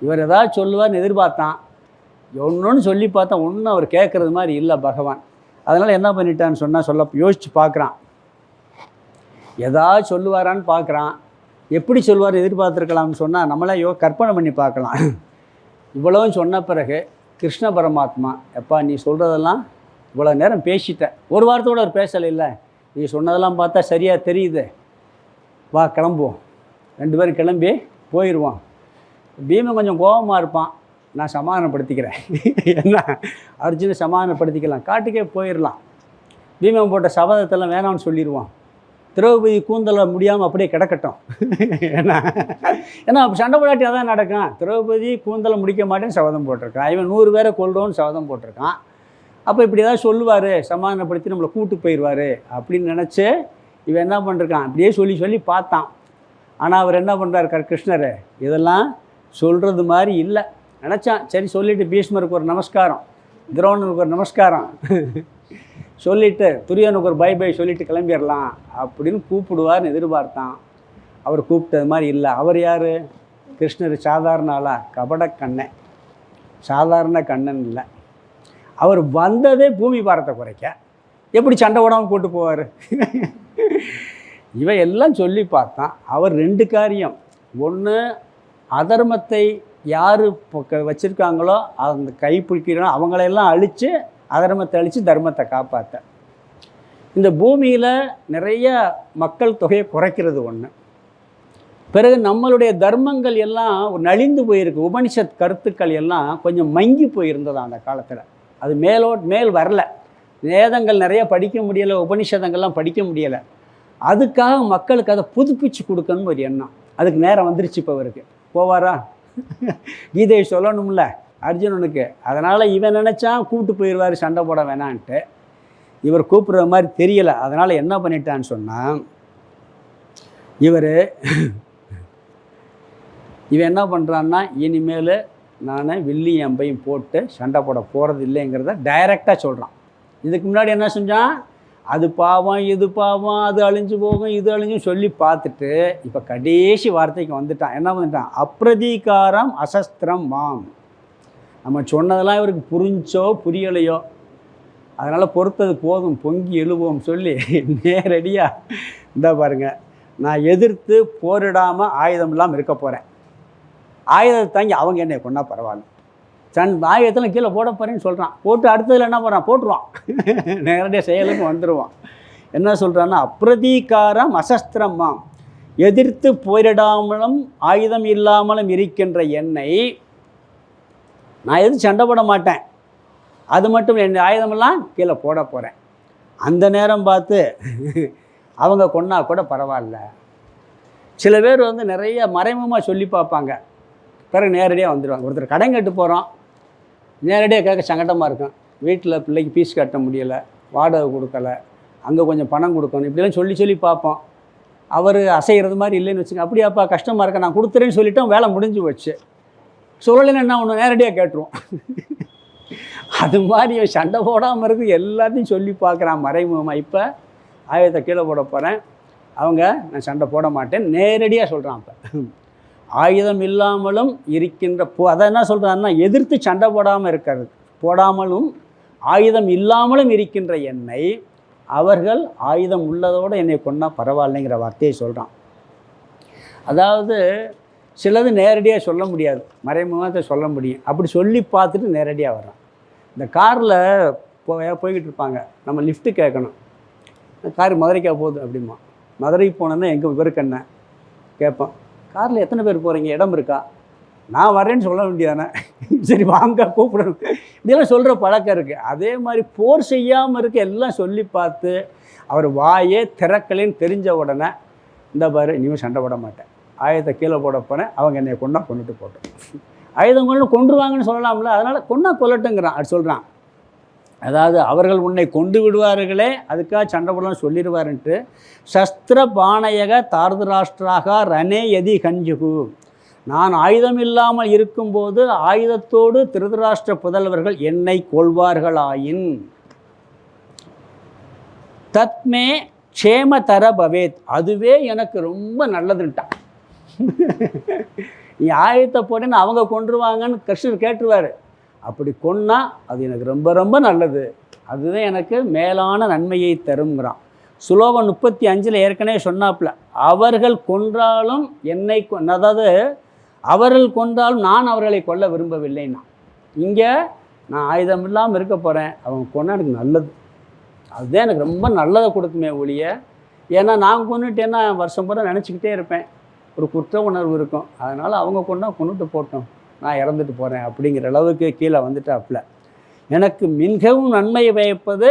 இவர் ஏதாவது சொல்லுவார்னு எதிர்பார்த்தான், ஒன்றுன்னு சொல்லி பார்த்தா ஒன்றும் அவர் கேட்குறது மாதிரி இல்லை பகவான். அதனால் என்ன பண்ணிட்டான்னு சொன்னால் யோசித்து பார்க்குறான், ஏதாவது சொல்லுவாரான்னு பார்க்குறான். எப்படி சொல்லுவார் எதிர்பார்த்துருக்கலாம்னு சொன்னால் நம்மளே கற்பனை பண்ணி பார்க்கலாம். இவ்வளவும் சொன்ன பிறகு கிருஷ்ண பரமாத்மா, எப்பா நீ சொல்கிறதெல்லாம் இவ்வளோ நேரம் பேசிட்டேன், ஒரு வாரத்தோடு அவர் பேசலை, இல்லை நீ சொன்னதெல்லாம் பார்த்தா சரியாக தெரியுது, வா கிளம்புவோம், ரெண்டு பேரும் கிளம்பி போயிடுவான். பீமன் கொஞ்சம் கோபமாக இருப்பான், நான் சமாதானப்படுத்திக்கிறேன். என்ன அர்ஜுனை சமாதானப்படுத்திக்கலாம், காட்டுக்கே போயிடலாம். பீமன் போட்ட சபதத்தெல்லாம் வேணாம்னு சொல்லிடுவான். திரௌபதி கூந்தலை முடியாமல் அப்படியே கிடக்கட்டும். ஏன்னா சண்டை போடாட்டி அதான் நடக்கும். திரௌபதி கூந்தலை முடிக்க மாட்டேன்னு சபதம் போட்டிருக்கான், இவன் 100 பேரை கொல்றோன்னு சபதம் போட்டிருக்கான். அப்போ இப்படி ஏதாவது சொல்லுவார், சமாதானப்படுத்தி நம்மளை கூட்டு போயிடுவார் அப்படின்னு நினச்சி இவன் என்ன பண்ணிருக்கான், இப்படியே சொல்லி சொல்லி பார்த்தான். ஆனால் அவர் என்ன பண்ணுறாரு கிருஷ்ணர், இதெல்லாம் சொல்கிறது மாதிரி இல்லை. நினச்சான் சரி சொல்லிவிட்டு பீஷ்மருக்கு ஒரு நமஸ்காரம், துரோணனுக்கு ஒரு நமஸ்காரம் சொல்லிவிட்டு துரியனுக்கு ஒரு பை பை சொல்லிவிட்டு கிளம்பிடலாம் அப்படின்னு கூப்பிடுவார்னு எதிர்பார்த்தான். அவர் கூப்பிட்டது மாதிரி இல்லை. அவர் யார்? கிருஷ்ணர் சாதாரண ஆளா? கபடக்கண்ணன். சாதாரண கண்ணன் இல்லை. அவர் வந்ததே பூமி பாரத்தை குறைக்க. எப்படி சண்டை போடாமல் கூட்டு போவார்? இவன் எல்லாம் சொல்லி பார்த்தான். அவர் 2 காரியம். ஒன்று, அதர்மத்தை யார் வச்சுருக்காங்களோ அந்த கைப்பிடிக்கிறோம் அவங்களையெல்லாம் அழித்து, அதர்மத்தை அழித்து தர்மத்தை காப்பாற்ற. இந்த பூமியில் நிறைய மக்கள் தொகையை குறைக்கிறது ஒன்று. பிறகு நம்மளுடைய தர்மங்கள் எல்லாம் நலிந்து போயிருக்கு. உபனிஷத் கருத்துக்கள் எல்லாம் கொஞ்சம் மங்கி போயிருந்தது அந்த காலத்தில். அது மேல் வரல. வேதங்கள் நிறைய படிக்க முடியலை, உபனிஷதங்கள்லாம் படிக்க முடியலை. அதுக்காக மக்களுக்கு அதை புதுப்பிச்சு கொடுக்கணும்னு ஒரு எண்ணம். அதுக்கு நேரம் வந்துருச்சு. இப்போ அவருக்கு போவாரா? கீதையை சொல்லணும்ல அர்ஜுனனுக்கு. அதனால் இவன் நினச்சான் கூப்பிட்டு போயிடுவார் சண்டை போட வேணான்ட்டு. இவர் கூப்பிட்ற மாதிரி தெரியலை. அதனால் என்ன பண்ணிட்டான்னு சொன்னால், இவன் என்ன பண்ணுறான்னா, இனிமேல் நான் வில்லி அம்பையும் போட்டு சண்டை போட போகிறது இல்லைங்கிறத டைரெக்டாக சொல்கிறான். இதுக்கு முன்னாடி என்ன செஞ்சான்? அது பாவம், இது பாவம், அது அழிஞ்சு போகும், இது அழிஞ்சும் சொல்லி பார்த்துட்டு இப்போ கடைசி வார்த்தைக்கு வந்துட்டான். என்ன பண்ணிட்டான்? அப்பிரதீகாரம் அசஸ்திரம் மாம். நம்ம சொன்னதெல்லாம் இவருக்கு புரிஞ்சோ புரியலையோ, அதனால் பொறுத்தது போதும், பொங்கி எழுவோம் சொல்லி நேரடியாக இந்த பாருங்கள், நான் எதிர்த்து போரிடாமல் ஆயுதம் இல்லாமல் இருக்க போகிறேன். ஆயுதத்தை தாங்கி அவங்க என்னை கொண்டா பரவாயில்ல, ஆயுதத்தில் கீழே போட போகிறேன்னு சொல்கிறான். போட்டு அடுத்ததில் என்ன பண்ணுறான்? போட்டுருவான். நேரடியாக செயலுக்கு வந்துடுவான். என்ன சொல்கிறான்னா, அப்பிரதீகாரம் அசஸ்திரமாம். எதிர்த்து போரிடாமலும் ஆயுதம் இல்லாமலும் இருக்கின்ற என்னை நான் எதுவும் சண்டை போட மாட்டேன். அது மட்டும் என் ஆயுதமெல்லாம் கீழே போட போகிறேன். அந்த நேரம் பார்த்து அவங்க கொன்னா கூட பரவாயில்ல. சில பேர் நிறைய மறைமுகமாக சொல்லி பார்ப்பாங்க, பிறகு நேரடியாக வந்துடுவாங்க. ஒருத்தர் கடன் கட்டு போகிறோம், நேரடியாக கேட்க சங்கடமாக இருக்கும். வீட்டில் பிள்ளைக்கு ஃபீஸ் கட்ட முடியலை, வாடகை கொடுக்கலை, அங்கே கொஞ்சம் பணம் கொடுக்கணும், இப்படிலாம் சொல்லி பார்ப்போம். அவர் அசைகிறது மாதிரி இல்லைன்னு வச்சுங்க. அப்படியாப்பா கஷ்டமாக இருக்க, நான் கொடுத்துறேன்னு சொல்லிட்டோம், வேலை முடிஞ்சு போச்சு. சொல்லலைன்னு என்ன ஒன்று நேரடியாக கேட்டுருவோம். அது மாதிரி சண்டை போடாமல் இருக்கு எல்லாத்தையும் சொல்லி பார்க்குறான் மறைமுகமாக. இப்போ ஆயுதத்தை கீழே போட போகிறேன், அவங்க நான் சண்டை போட மாட்டேன் நேரடியாக சொல்கிறான். இப்போ ஆயுதம் இல்லாமலும் இருக்கின்ற அதை என்ன சொல்கிறான்னா, எதிர்த்து சண்டை போடாமலும் ஆயுதம் இல்லாமலும் இருக்கின்ற என்னை அவர்கள் ஆயுதம் உள்ளதோடு என்னை கொண்டா பரவாயில்லைங்கிற வார்த்தையை சொல்கிறான். அதாவது சிலது நேரடியாக சொல்ல முடியாது, மறைமுகத்தை சொல்ல முடியும். அப்படி சொல்லி பார்த்துட்டு நேரடியாக வர்றான். இந்த காரில் போய்கிட்டு இருப்பாங்க, நம்ம லிஃப்ட்டு கேட்கணும். கார் மதுரைக்கா போகுது அப்படிமா. மதுரைக்கு போனோன்னா எங்கே இவருக்கு என்ன கேட்போம், காரில் எத்தனை பேர் போகிறீங்க, இடம் இருக்கா? நான் வரேன்னு சொல்ல வேண்டியதானே, சரி வாங்க கூப்பிடணும், இப்படியெல்லாம் சொல்கிற பழக்கம் இருக்குது. அதே மாதிரி போர் செய்யாமல் இருக்க எல்லாம் சொல்லி பார்த்து அவர் வாயே திறக்கலைன்னு தெரிஞ்ச உடனே, இந்த பாரு இனிமேல் சண்டை போட மாட்டேன், ஆயுதத்தை கீழே போட போனேன், அவங்க என்னை கொண்டுட்டு போட்டோம். ஆயுதம் கொண்டுருவாங்கன்னு சொல்லலாம்ல, அதனால் கொல்லட்டுங்கிறான். அது சொல்கிறான். அதாவது அவர்கள் உன்னை கொண்டு விடுவார்களே, அதுக்காக சண்டை போடலாம் சொல்லிடுவாருன்ட்டு. சஸ்திர பாணயக தார்தராஷ்டிராக ரணே யதி கஞ்சுகு. நான் ஆயுதம் இல்லாமல் இருக்கும்போது ஆயுதத்தோடு திருதராஷ்டிர புதல்வர்கள் என்னை கொள்வார்களாயின் தத்மே க்ஷேமதர பவேத், அதுவே எனக்கு ரொம்ப நல்லதுன்ட்டான். நீ ஆயுதத்தை போட்டேன்னு அவங்க கொண்டுருவாங்கன்னு கிருஷ்ணர் கேட்டுருவார். அப்படி கொன்னா அது எனக்கு ரொம்ப ரொம்ப நல்லது, அதுதான் எனக்கு மேலான நன்மையை தருங்கிறான். சுலோகம் 35 ஏற்கனவே சொன்னாப்புல, அவர்கள் கொன்றாலும் என்னை அதாவது அவர்கள் கொன்றாலும் நான் அவர்களை கொல்ல விரும்பவில்லைன்னா. இங்கே நான் ஆயுதம் இல்லாமல் இருக்க போகிறேன், அவங்க கொண்டா எனக்கு நல்லது, அதுதான் எனக்கு ரொம்ப நல்லதை கொடுக்குமே ஒழிய. ஏன்னா நான் கொண்டுட்டேன்னா வருஷம் பூரா நினச்சிக்கிட்டே இருப்பேன், ஒரு குற்ற உணர்வு இருக்கும். அதனால் அவங்க கொண்டுட்டு போட்டோம், நான் இறந்துட்டு போகிறேன் அப்படிங்கிற அளவுக்கு கீழே வந்துட்டாப்புல. எனக்கு மிகவும் நன்மை பயப்பது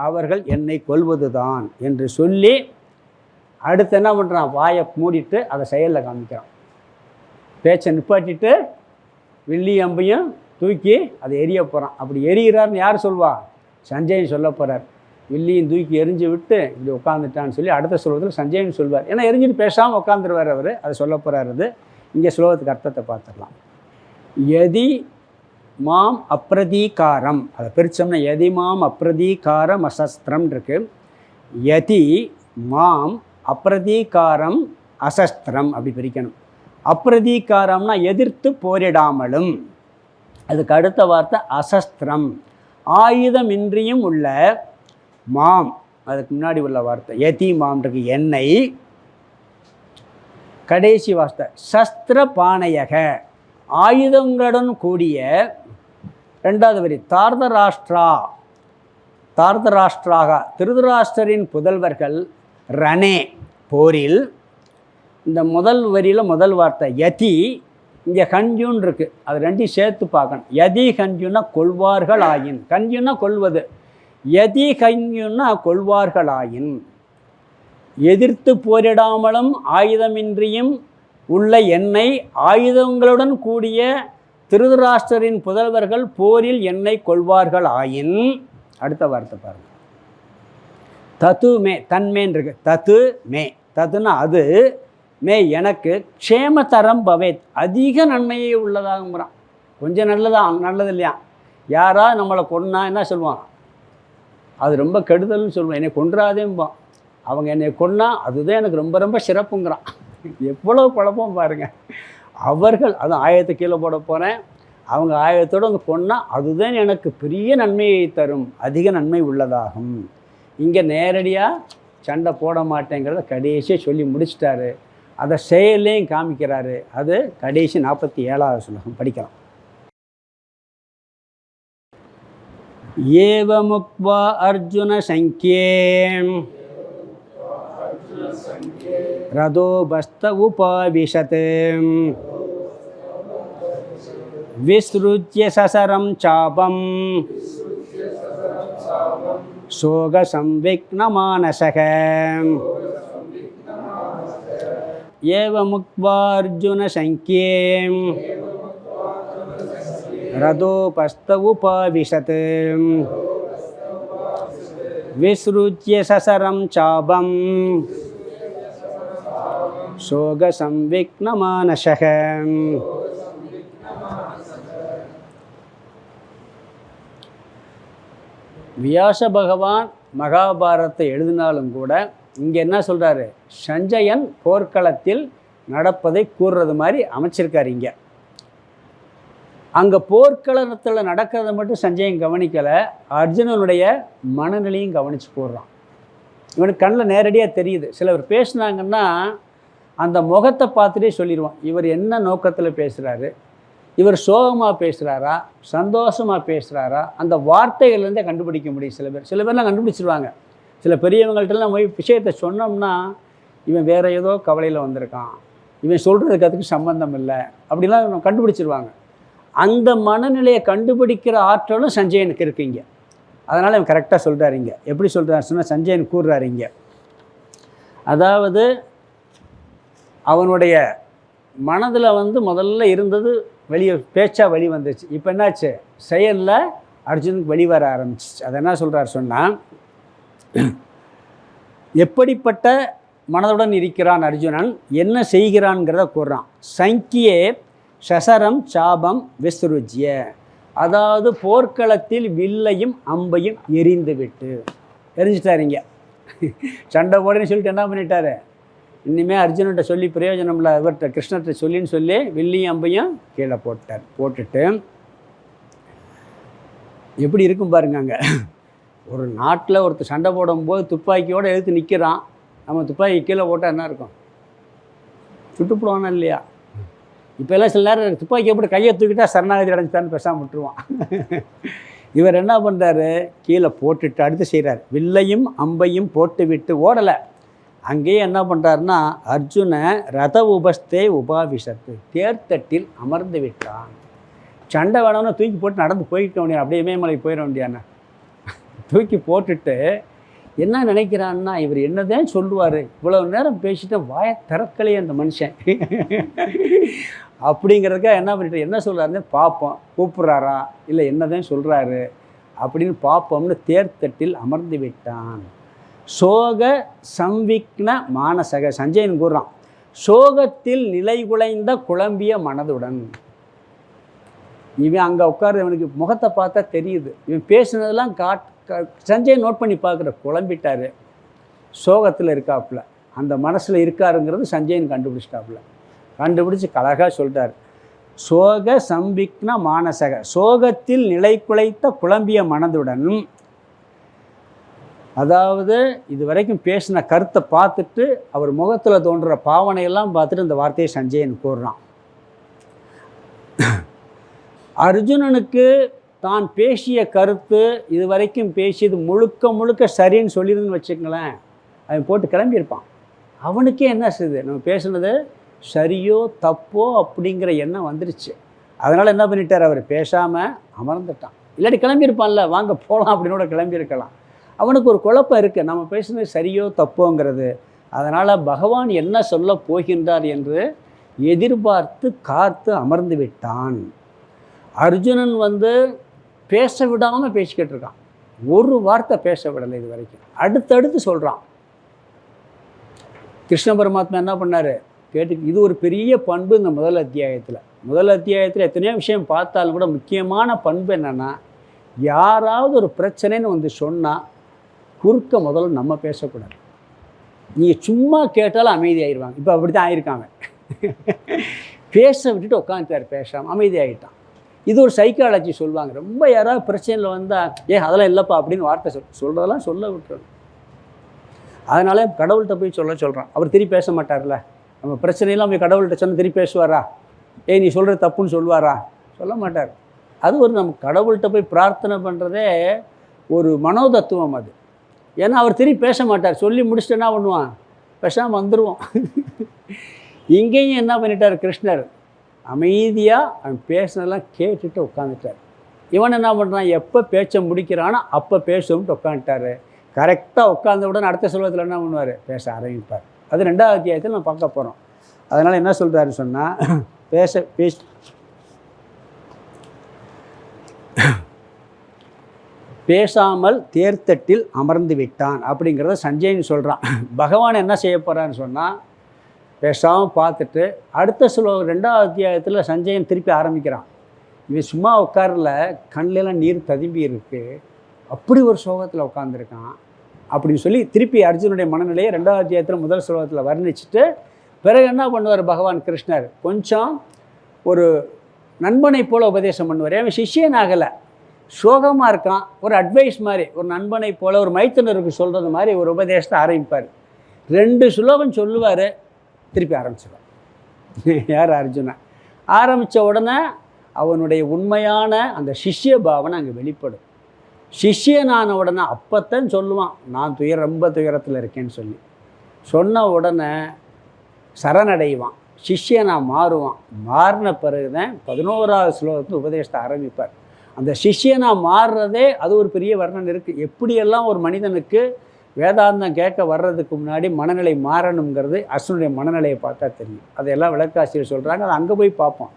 அவர்கள் என்னை கொல்வது தான் என்று சொல்லி அடுத்து என்ன பண்ணுறான், வாயை மூடிட்டு அதை செயலில் காமிக்கிறான். பேச்சை நிப்பாட்டிட்டு வில்லி அம்பையும் தூக்கி அதை எரிய போகிறான். அப்படி எரிகிறார்னு யார் சொல்வா? சஞ்சயன் சொல்ல போகிறார். வில்லியும் தூக்கி எரிஞ்சு விட்டு இப்படி உட்காந்துட்டான்னு சொல்லி அடுத்த ஸ்லோகத்தில் சஞ்சயன் சொல்வார். ஏன்னா எரிஞ்சிட்டு பேசாமல் உட்காந்துருவார் அவர், அதை சொல்ல போகிறாரு. இங்கே ஸ்லோகத்துக்கு அர்த்தத்தை பார்த்துடலாம். யதி மாம் அப்ரதீகாரம், அதை பிரித்தோம்னா யதி மாம் அப்ரதீகாரம் அசஸ்திரம் இருக்கு. யதி மாம் அப்ரதீகாரம் அசஸ்திரம் அப்படி பிரிக்கணும். அப்ரதீகாரம்னா எதிர்த்து போரிடாமலும், அதுக்கு அடுத்த வார்த்தை அசஸ்திரம், ஆயுதமின்றியும் உள்ள. மாம், அதுக்கு முன்னாடி உள்ள வார்த்தை யதி மாம்ன்றது எண்ணெய். கடைசி வார்த்தை சஸ்திர பானையக, ஆயுதங்களுடன் கூடிய. ரெண்டாவது வரி தார்தராஷ்டிரா, தார்தராஷ்டிராக, திருதராஷ்டிரரின் புதல்வர்கள் ரணே, போரில். இந்த முதல் வரியில் முதல் வார்த்தை யதி, இங்கே கஞ்சுன்னு இருக்குது, அது ரெண்டையும் சேர்த்து பார்க்கணும். யதி கஞ்சுன்னா கொள்வார்கள் ஆயின், கஞ்சுன்னா கொள்வது, யதி கஞ்சுன்னா கொள்வார்கள் ஆயின். எதிர்த்து போரிடாமலும் ஆயுதமின்றியும் உள்ள என்னை, ஆயுதங்களுடன் கூடிய திருதராஷ்டிரரின் புதல்வர்கள் போரில் என்னை கொள்வார்கள் ஆயின். அடுத்த வார்த்தை பாருங்கள், தத்து மே, தன்மேன் இருக்கு, தத்து மே, தத்துனா அது, மே எனக்கு, க்ஷேமதரம் பவேத், அதிக நன்மையே உள்ளதாகுங்கிறான். கொஞ்சம் நல்லது இல்லையா? யாராவது நம்மளை கொன்னா என்ன சொல்லுவான்? அது ரொம்ப கெடுதல்னு சொல்லுவான். என்னை கொன்றாதேம்பான். அவங்க என்னை கொன்னா அதுதான் எனக்கு ரொம்ப ரொம்ப சிறப்புங்கிறான். எவ்வளோ குழப்பம் பாருங்கள். அவர்கள் அது ஆயத்தை கீழே போட போகிறேன், அவங்க ஆயத்தோடு வந்து கொன்னா அதுதான் எனக்கு பெரிய நன்மையை தரும், அதிக நன்மை உள்ளதாகும். இங்கே நேரடியாக சண்டை போட மாட்டேங்கிறத கடைசியாக சொல்லி முடிச்சிட்டாரு. அதை செயலையும் காமிக்கிறாரு. அது கடைசி 47வது ஸ்லோகம் படிக்கலாம். ஏவமுக்வா அர்ஜுன சங்கே ரதோபஸ்த உபாவிஷத் விஸ்ருத்ய சசரம் சாபம் சோக சம்விக்னமானசக. ஏவமுக்வா அர்ஜுன சங்கே ரதோபஸ்த உபாவிஷத் விஸ்ருத்ய சசரம் சாபம் சோக சம்விக்னமானசக. வியாச பகவான் மகாபாரதத்தை எழுதினாலும் கூட இங்கே என்ன சொல்கிறாரு? சஞ்சயன் போர்க்களத்தில் நடப்பதை கூறுறது மாதிரி அமைச்சிருக்காரு. இங்கே அங்கே போர்க்களத்தில் நடக்கிறத மட்டும் சஞ்சயன் கவனிக்கலை, அர்ஜுனனுடைய மனநிலையும் கவனித்து போடுறான். இவனுக்கு கண்ணில் நேரடியாக தெரியுது. சிலர் பேசுனாங்கன்னா அந்த முகத்தை பார்த்துட்டே சொல்லிடுவான், இவர் என்ன நோக்கத்தில் பேசுகிறாரு, இவர் சோகமாக பேசுகிறாரா சந்தோஷமாக பேசுகிறாரா, அந்த வார்த்தைகள்லேருந்தே கண்டுபிடிக்க முடியும். சில பேர்லாம் கண்டுபிடிச்சிருவாங்க. சில பெரியவங்கள்ட்டெல்லாம் போய் விஷயத்தை சொன்னோம்னா இவன் வேறு ஏதோ கவலையில் வந்திருக்கான், இவன் சொல்கிறதுக்கு அதுக்கு சம்பந்தம் இல்லை அப்படிலாம் கண்டுபிடிச்சிருவாங்க. அந்த மனநிலையை கண்டுபிடிக்கிற ஆற்றலும் சஞ்சயனுக்கு இருக்குங்க. அதனால் இவன் கரெக்டாக சொல்கிறாரு. இங்கே எப்படி சொல்கிறாரு சொன்னால் சஞ்சயன் கூறுறாரு இங்கே, அதாவது அவனுடைய மனதில் முதல்ல இருந்தது வெளியே பேச்சா வழி வந்துச்சு. இப்போ என்னாச்சு? செயலில் அர்ஜுனுக்கு வெளி வர ஆரம்பிச்சிச்சு. அதை என்ன சொல்கிறார் சொன்னால், எப்படிப்பட்ட மனதுடன் இருக்கிறான் அர்ஜுனன், என்ன செய்கிறான்ங்கிறத கூறுறான். சங்கியே சசரம் சாபம் விஸ்ருஜ்ய, அதாவது போர்க்களத்தில் வில்லையும் அம்பையும் எரிந்து விட்டு எரிஞ்சிட்டாருங்க. சண்டை போடுன்னு சொல்லிட்டு என்ன பண்ணிட்டாரு? இனிமேல் அர்ஜுன்கிட்ட சொல்லி பிரயோஜனம் இல்லை, இவர்கிட்ட கிருஷ்ணர்கிட்ட சொல்லின்னு சொல்லி வில்லையும் அம்பையும் கீழே போட்டுட்டு எப்படி இருக்கும் பாருங்க. அங்கே ஒரு நாட்டில் ஒருத்தர் சண்டை போடும்போது துப்பாக்கியோடு எடுத்து நிற்கிறான், நம்ம துப்பாக்கி கீழே போட்டால் என்ன இருக்கும்? சுட்டுப்படுவானா இல்லையா? இப்போல்லாம் சில நேரம் துப்பாக்கி எப்படி கையை தூக்கிட்டா சரணாகதி அடைஞ்சிட்டான்னு பேசாமல் விட்டுருவான். இவர் என்ன பண்ணுறாரு? கீழே போட்டுட்டு அடுத்து செய்கிறார். வில்லையும் அம்பையும் போட்டு விட்டு ஓடலை, அங்கேயே என்ன பண்ணுறாருன்னா அர்ஜுன ரத உபஸ்தே உபாவிஷத்து, தேர்தட்டில் அமர்ந்து விட்டான். சண்டை வேணும்னா தூக்கி போட்டு நடந்து போய்க்க முடியாது, அப்படியே இமயமலைக்கு போயிட வேண்டியானே. தூக்கி போட்டுட்டு என்ன நினைக்கிறான்னா, இவர் என்னதான் சொல்லுவார், இவ்வளவு நேரம் பேசிட்டு வாயை திறக்கலையே அந்த மனுஷன் அப்படிங்கிறதுக்காக என்ன பண்ணிட்டு என்ன சொல்கிறாருன்னு பார்ப்போம், கூப்பிட்றாரா இல்லை என்னதான் சொல்கிறாரு அப்படின்னு பார்ப்போம்னு தேர்தட்டில் அமர்ந்து விட்டான். சோக சம்விக்ன மானசக, சஞ்சயன் கூறுறான், சோகத்தில் நிலை குலைந்த குழம்பிய மனதுடன். இவன் அங்கே உட்காரு, இவனுக்கு முகத்தை பார்த்தா தெரியுது, இவன் பேசுனதெல்லாம் சஞ்சயன் நோட் பண்ணி பார்க்குற, குழம்பிட்டாரு, சோகத்தில் இருக்காப்புல, அந்த மனசில் இருக்காருங்கிறது சஞ்சயன் கண்டுபிடிச்சிட்டாப்புல. கண்டுபிடிச்சி அழகாக சொல்லிட்டார். சோக சம்பிக்ன மானசக, சோகத்தில் நிலை குலைத்த குழம்பிய மனதுடன், அதாவது இது வரைக்கும் பேசின கருத்தை பார்த்துட்டு அவர் முகத்தில் தோன்ற பாவனையெல்லாம் பார்த்துட்டு இந்த வார்த்தையை சஞ்சயன் கூறுறான். அர்ஜுனனுக்கு தான் பேசிய கருத்து இது வரைக்கும் பேசியது முழுக்க முழுக்க சரின்னு சொல்லிடுன்னு வச்சுக்கங்களேன், அவன் போட்டு கிளம்பியிருப்பான். அவனுக்கே என்ன செய்யுது, நம்ம பேசுனது சரியோ தப்போ அப்படிங்கிற எண்ணம் வந்துருச்சு. அதனால் என்ன பண்ணிட்டார், அவர் பேசாமல் அமர்ந்துட்டான். இல்லாட்டி கிளம்பியிருப்பான்ல, வாங்க போகலாம் அப்படின்னு கூட கிளம்பியிருக்கலாம். அவனுக்கு ஒரு குழப்பம் இருக்குது, நம்ம பேசுனது சரியோ தப்போங்கிறது. அதனால் பகவான் என்ன சொல்ல போகின்றார் என்று எதிர்பார்த்து காத்து அமர்ந்து விட்டான். அர்ஜுனன் பேச விடாமல் பேசிக்கிட்டு இருக்கான். ஒரு வார்த்தை பேச விடலை இது வரைக்கும். அடுத்தடுத்து சொல்கிறான். கிருஷ்ண பரமாத்மா என்ன பண்ணார் கேட்டு, இது ஒரு பெரிய பண்பு இந்த முதல் அத்தியாயத்தில் எத்தனையோ விஷயம் பார்த்தாலும் கூட முக்கியமான பண்பு என்னென்னா, யாராவது ஒரு பிரச்சனைன்னு சொன்னால் குறுக்க முதல்ல நம்ம பேசக்கூடாது. நீங்கள் சும்மா கேட்டாலும் அமைதியாகிடுவாங்க. இப்போ அப்படி தான் ஆயிருக்காங்க. பேச விட்டுட்டு உட்காந்துட்டார், பேசாமல் அமைதியாகிட்டான். இது ஒரு சைக்காலஜி சொல்லுவாங்க. ரொம்ப யாராவது பிரச்சனையில் வந்தால் அதெல்லாம் இல்லைப்பா அப்படின்னு வார்த்தை சொல்கிறதெல்லாம் சொல்ல விட்டுறணும். அதனால கடவுள்கிட்ட போய் சொல்கிறான். அவர் திருப்பி பேச மாட்டார்ல. நம்ம பிரச்சனையெல்லாம் போய் கடவுள்கிட்ட சொன்னால் திருப்பி பேசுவாரா? நீ சொல்கிறது தப்புன்னு சொல்லுவாரா? சொல்ல மாட்டார். அது ஒரு நம்ம கடவுள்கிட்ட போய் பிரார்த்தனை பண்ணுறதே ஒரு மனோதத்துவம் அது. ஏன்னா அவர் திருப்பி பேச மாட்டார். சொல்லி முடிச்சுட்டு என்ன பண்ணுவான், பேசாமல் வந்துடுவோம். இங்கேயும் என்ன பண்ணிட்டார் கிருஷ்ணர், அமைதியாக அவன் பேசினதெல்லாம் கேட்டுட்டு உட்காந்துட்டார். இவன் என்ன பண்ணுறான், எப்போ பேச்சை முடிக்கிறானோ அப்போ பேசும்ட்டு உட்காந்துட்டார். கரெக்டாக உட்காந்த உடனே அடுத்த ஸ்லோகத்தில் என்ன பண்ணுவார், பேச ஆரம்பிப்பார். அது 2வது அத்தியாயத்தில் நம்ம பார்க்க போகிறோம். அதனால் என்ன சொல்கிறாருன்னு சொன்னால், பேசாமல் தேர்தட்டில் அமர்ந்து விட்டான் அப்படிங்கிறத சஞ்சயன் சொல்கிறான். பகவான் என்ன செய்ய போகிறான்னு சொன்னால், பேசாமல் பார்த்துட்டு அடுத்த ஸ்லோகம் 2வது அத்தியாயத்தில் சஞ்சயன் திருப்பி ஆரம்பிக்கிறான். இவன் சும்மா உட்காரல, கண்ணிலெல்லாம் நீர் ததும்பி இருக்குது, அப்படி ஒரு சோகத்தில் உட்காந்துருக்கான் அப்படின்னு சொல்லி திருப்பி அர்ஜுனுடைய மனநிலையை 2வது அத்தியாயத்தில் முதல் ஸ்லோகத்தில் வர்ணிச்சுட்டு பிறகு என்ன பண்ணுவார் பகவான் கிருஷ்ணர், கொஞ்சம் ஒரு நண்பனை போல் உபதேசம் பண்ணுவார். அவன் சிஷ்யன் ஆகலை, சோகமாக இருக்கான், ஒரு அட்வைஸ் மாதிரி, ஒரு நண்பனை போல், ஒரு மைத்துனருக்கு சொல்கிறது மாதிரி ஒரு உபதேசத்தை ஆரம்பிப்பார். 2 ஸ்லோகம் சொல்லுவார், திருப்பி ஆரம்பிச்சிடுவார். யார், அர்ஜுனா. ஆரம்பித்த உடனே அவனுடைய உண்மையான அந்த சிஷ்ய பாவனை அங்கே வெளிப்படும். சிஷ்யனான உடனே அப்போத்தான் சொல்லுவான், நான் ரொம்ப துயரத்தில் இருக்கேன்னு சொல்லி. சொன்ன உடனே சரணடைவான், சிஷ்யனாக மாறுவான். மாறின பிறகு தான் 11வது ஸ்லோகத்தில் உபதேசத்தை ஆரம்பிப்பார். அந்த சிஷ்யனாக மாறுறதே அது ஒரு பெரிய வர்ணனை இருக்குது. எப்படியெல்லாம் ஒரு மனிதனுக்கு வேதாந்தம் கேட்க வர்றதுக்கு முன்னாடி மனநிலை மாறணுங்கிறது அர்ஜுனுடைய மனநிலையை பார்த்தா தெரியும். அதையெல்லாம் விளக்காசிரியர் சொல்கிறாங்க, அதை அங்கே போய் பார்ப்போம்.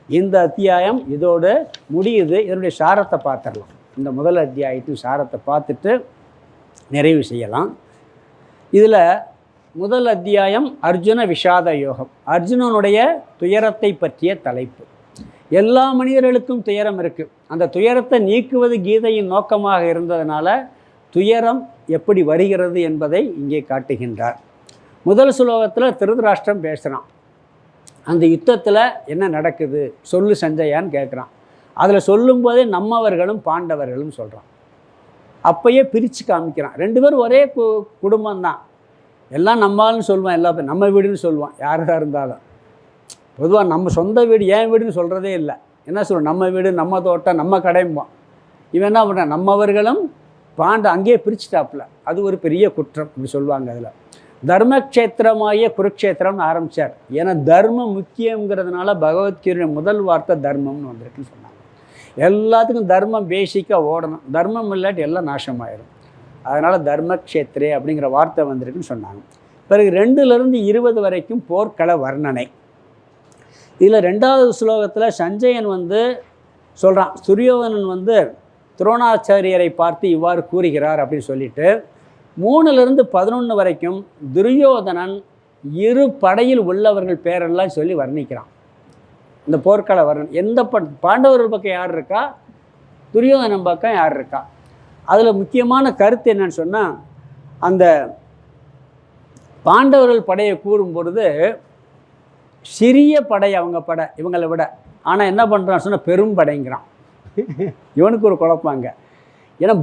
இந்த அத்தியாயம் இதோடு முடியுது. இதனுடைய சாரத்தை பார்த்துடலாம். இந்த முதல் அத்தியாயத்தின் சாரத்தை பார்த்துட்டு நிறைவு செய்யலாம். இதில் முதல் அத்தியாயம் அர்ஜுன விஷாத யோகம், அர்ஜுனனுடைய துயரத்தை பற்றிய தலைப்பு. எல்லா மனிதர்களுக்கும் துயரம் இருக்குது. அந்த துயரத்தை நீக்குவது கீதையின் நோக்கமாக இருந்ததுனால துயரம் எப்படி வருகிறது என்பதை இங்கே காட்டுகின்றார். முதல் ஸ்லோகத்தில் திருதராஷ்டிரம் பேசுகிறான். அந்த யுத்தத்தில் என்ன நடக்குது சொல்லு சஞ்சயான்னு கேட்குறான். அதில் சொல்லும்போதே நம்மவர்களும் பாண்டவர்களும் சொல்கிறான். அப்போயே பிரித்து காமிக்கிறான். 2 பேரும் ஒரே குடும்பம்தான். எல்லாம் நம்மால்னு சொல்லுவான், எல்லா பேரும் நம்ம வீடுன்னு சொல்லுவான். யாராக இருந்தாலும் பொதுவாக நம்ம சொந்த வீடு என் வீடுன்னு சொல்கிறதே இல்லை. என்ன சொல்லுவோம், நம்ம வீடு, நம்ம தோட்டம், நம்ம கடைம்போம். இவன் என்ன பண்ணுறான், நம்மவர்களும் அங்கேயே பிரிச்சுட்டாப்புல. அது ஒரு பெரிய குற்றம் இப்படி சொல்லுவாங்க. அதில் தர்மக்ஷேத்திரமாகிய குருக்ஷேத்திரம்னு ஆரம்பித்தார். ஏன்னா தர்மம் முக்கியங்கிறதுனால பகவத்கீதையுடைய முதல் வார்த்தை தர்மம்னு வந்திருக்குன்னு சொன்னாங்க. எல்லாத்துக்கும் தர்மம் பேசிக்காக ஓடணும், தர்மம் இல்லாட்டி எல்லாம் நாசமாயிடும். அதனால் தர்மக்ஷேத்திரே அப்படிங்கிற வார்த்தை வந்திருக்குன்னு சொன்னாங்க. பிறகு 2லிருந்து 20 வரைக்கும் போர்க்கள வர்ணனை. இதில் 2வது ஸ்லோகத்தில் சஞ்சயன் சொல்கிறான், துரியோதனன் துரோணாச்சாரியரை பார்த்து இவ்வாறு கூறுகிறார் அப்படின்னு சொல்லிட்டு 3லிருந்து 11 வரைக்கும் துரியோதனன் இரு படையில் உள்ளவர்கள் பேரெல்லாம் சொல்லி வர்ணிக்கிறான். இந்த போர்க்கள வர்ணன் எந்த பாண்டவர்கள் பக்கம் யார் இருக்கா, துரியோதனன் பக்கம் யார் இருக்கா. அதில் முக்கியமான கருத்து என்னன்னு சொன்னால், அந்த பாண்டவர்கள் படையை கூறும் பொழுது சிறிய படை அவங்க படை இவங்களை விட, ஆனால் என்ன பண்ணுறான்னு சொன்னால் பெரும் படைங்கிறான். இவனுக்கு ஒரு குழப்பாங்க. ஏன்னா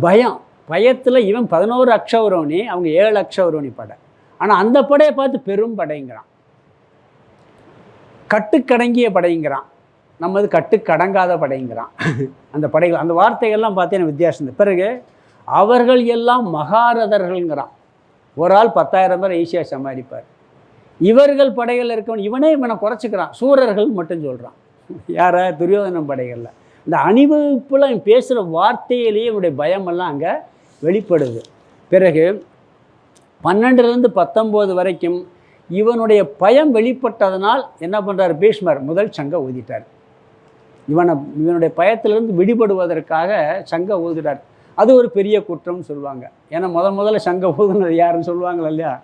பயத்தில் இவன் 11 அக்ஷௌரோணி, அவங்க 7 அக்ஷௌரோணி படை. ஆனால் அந்த படையை பார்த்து பெரும் படைங்கிறான், கட்டுக்கடங்கிய படைங்கிறான். நம்ம இது கட்டுக்கடங்காத படைங்கிறான். அந்த படைகள், அந்த வார்த்தைகள்லாம் பார்த்தீங்கன்னா வித்தியாசம். பிறகு அவர்கள் எல்லாம் மகாரதர்கள்ங்கிறான். ஒரு ஆள் 10,000 பேர் ஈஸியாக சமாளிப்பார். இவர்கள் படைகள் இருக்கவன் இவனை குறைச்சிக்கிறான், சூரர்கள் மட்டும் சொல்கிறான். யார? துரியோதனம் படைகளில். இந்த அணிவகுப்பில் பேசுகிற வார்த்தையிலேயே இவனுடைய பயமெல்லாம் அங்கே வெளிப்படுது. பிறகு 12லேருந்து 19 வரைக்கும் இவனுடைய வெளிப்பட்டதனால் என்ன பண்ணுறார் பீஷ்மர்? முதல் சங்க ஊதிட்டார். இவனுடைய பயத்திலிருந்து விடுபடுவதற்காக சங்க ஊதுறார். அது ஒரு பெரிய குற்றம்னு சொல்லுவாங்க. ஏன்னா முதல்ல சங்க ஊதுனது யாருன்னு சொல்லுவாங்களா இல்லையா?